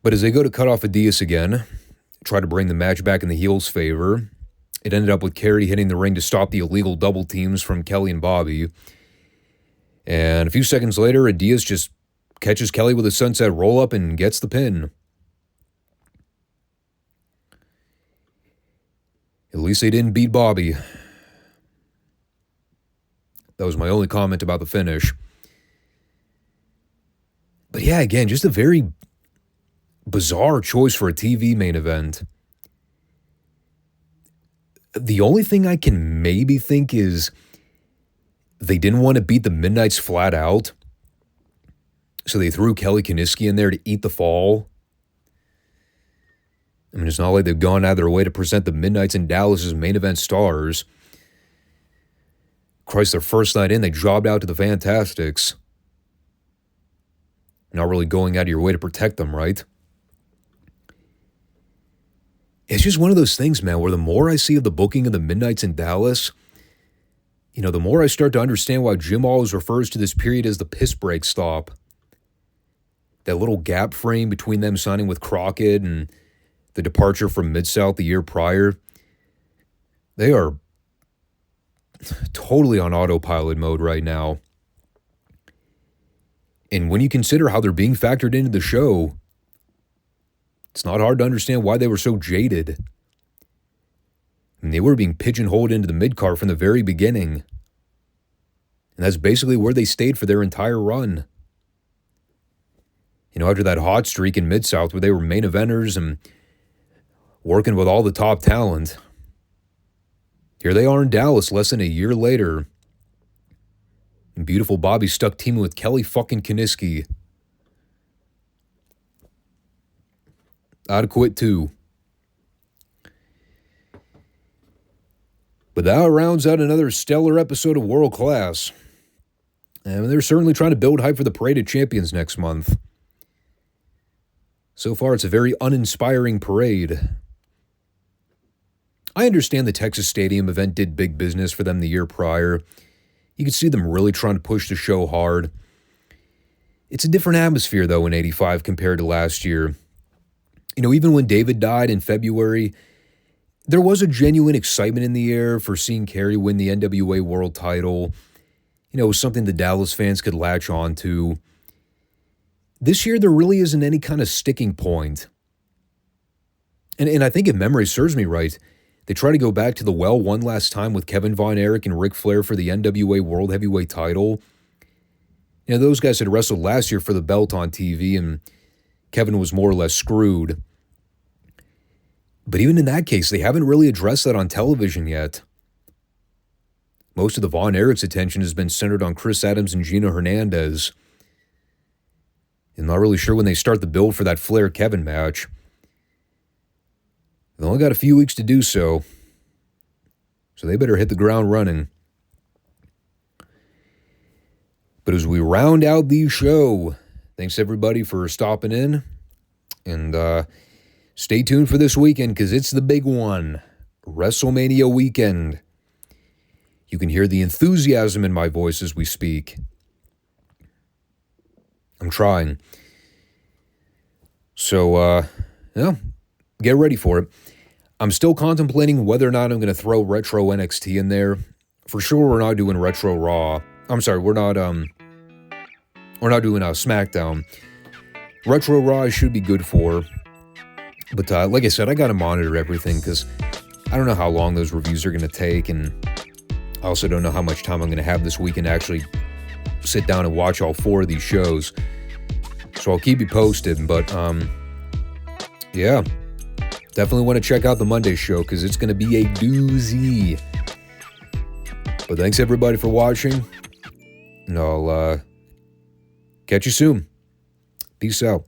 But as they go to cut off Adias again, try to bring the match back in the heels' favor, it ended up with Kerry hitting the ring to stop the illegal double teams from Kelly and Bobby. And a few seconds later, Adias just catches Kelly with a sunset roll-up and gets the pin. At least they didn't beat Bobby. That was my only comment about the finish. But yeah, again, just a very bizarre choice for a TV main event. The only thing I can maybe think is they didn't want to beat the Midnights flat out, so they threw Kelly Kiniski in there to eat the fall. I mean, it's not like they've gone out of their way to present the Midnights in Dallas as main event stars. Christ, their first night in, they jobbed out to the Fantastics. Not really going out of your way to protect them, right? It's just one of those things, man, where the more I see of the booking of the Midnights in Dallas, the more I start to understand why Jim always refers to this period as the piss break stop. That little gap frame between them signing with Crockett and the departure from Midsouth the year prior. They are totally on autopilot mode right now. And when you consider how they're being factored into the show, it's not hard to understand why they were so jaded. And they were being pigeonholed into the mid-card from the very beginning. And that's basically where they stayed for their entire run. After that hot streak in Mid-South where they were main eventers and working with all the top talent, here they are in Dallas less than a year later. And beautiful Bobby stuck teaming with Kelly fucking Kiniski. I'd quit too. But that rounds out another stellar episode of World Class. And they're certainly trying to build hype for the Parade of Champions next month. So far, it's a very uninspiring parade. I understand the Texas Stadium event did big business for them the year prior. You could see them really trying to push the show hard. It's a different atmosphere, though, in 85 compared to last year. Even when David died in February, there was a genuine excitement in the air for seeing Kerry win the NWA World title. It was something the Dallas fans could latch on to. This year, there really isn't any kind of sticking point. And I think if memory serves me right, they try to go back to the well one last time with Kevin Von Erich and Ric Flair for the NWA World Heavyweight title. Those guys had wrestled last year for the belt on TV, and Kevin was more or less screwed. But even in that case, they haven't really addressed that on television yet. Most of the Von Erich's attention has been centered on Chris Adams and Gino Hernandez. I'm not really sure when they start the build for that Flair-Kevin match. They've only got a few weeks to do so, so they better hit the ground running. But as we round out the show, thanks everybody for stopping in, and stay tuned for this weekend because it's the big one, WrestleMania weekend. You can hear the enthusiasm in my voice as we speak. I'm trying. So, get ready for it. I'm still contemplating whether or not I'm going to throw Retro NXT in there. For sure, we're not doing Retro Raw. I'm sorry, we're not doing SmackDown. Retro Raw I should be good for. But like I said, I got to monitor everything because I don't know how long those reviews are going to take, and I also don't know how much time I'm going to have this weekend to actually sit down and watch all 4 of these shows. So I'll keep you posted, but definitely want to check out the Monday show because it's going to be a doozy. But thanks everybody for watching, and I'll catch you soon. Peace out.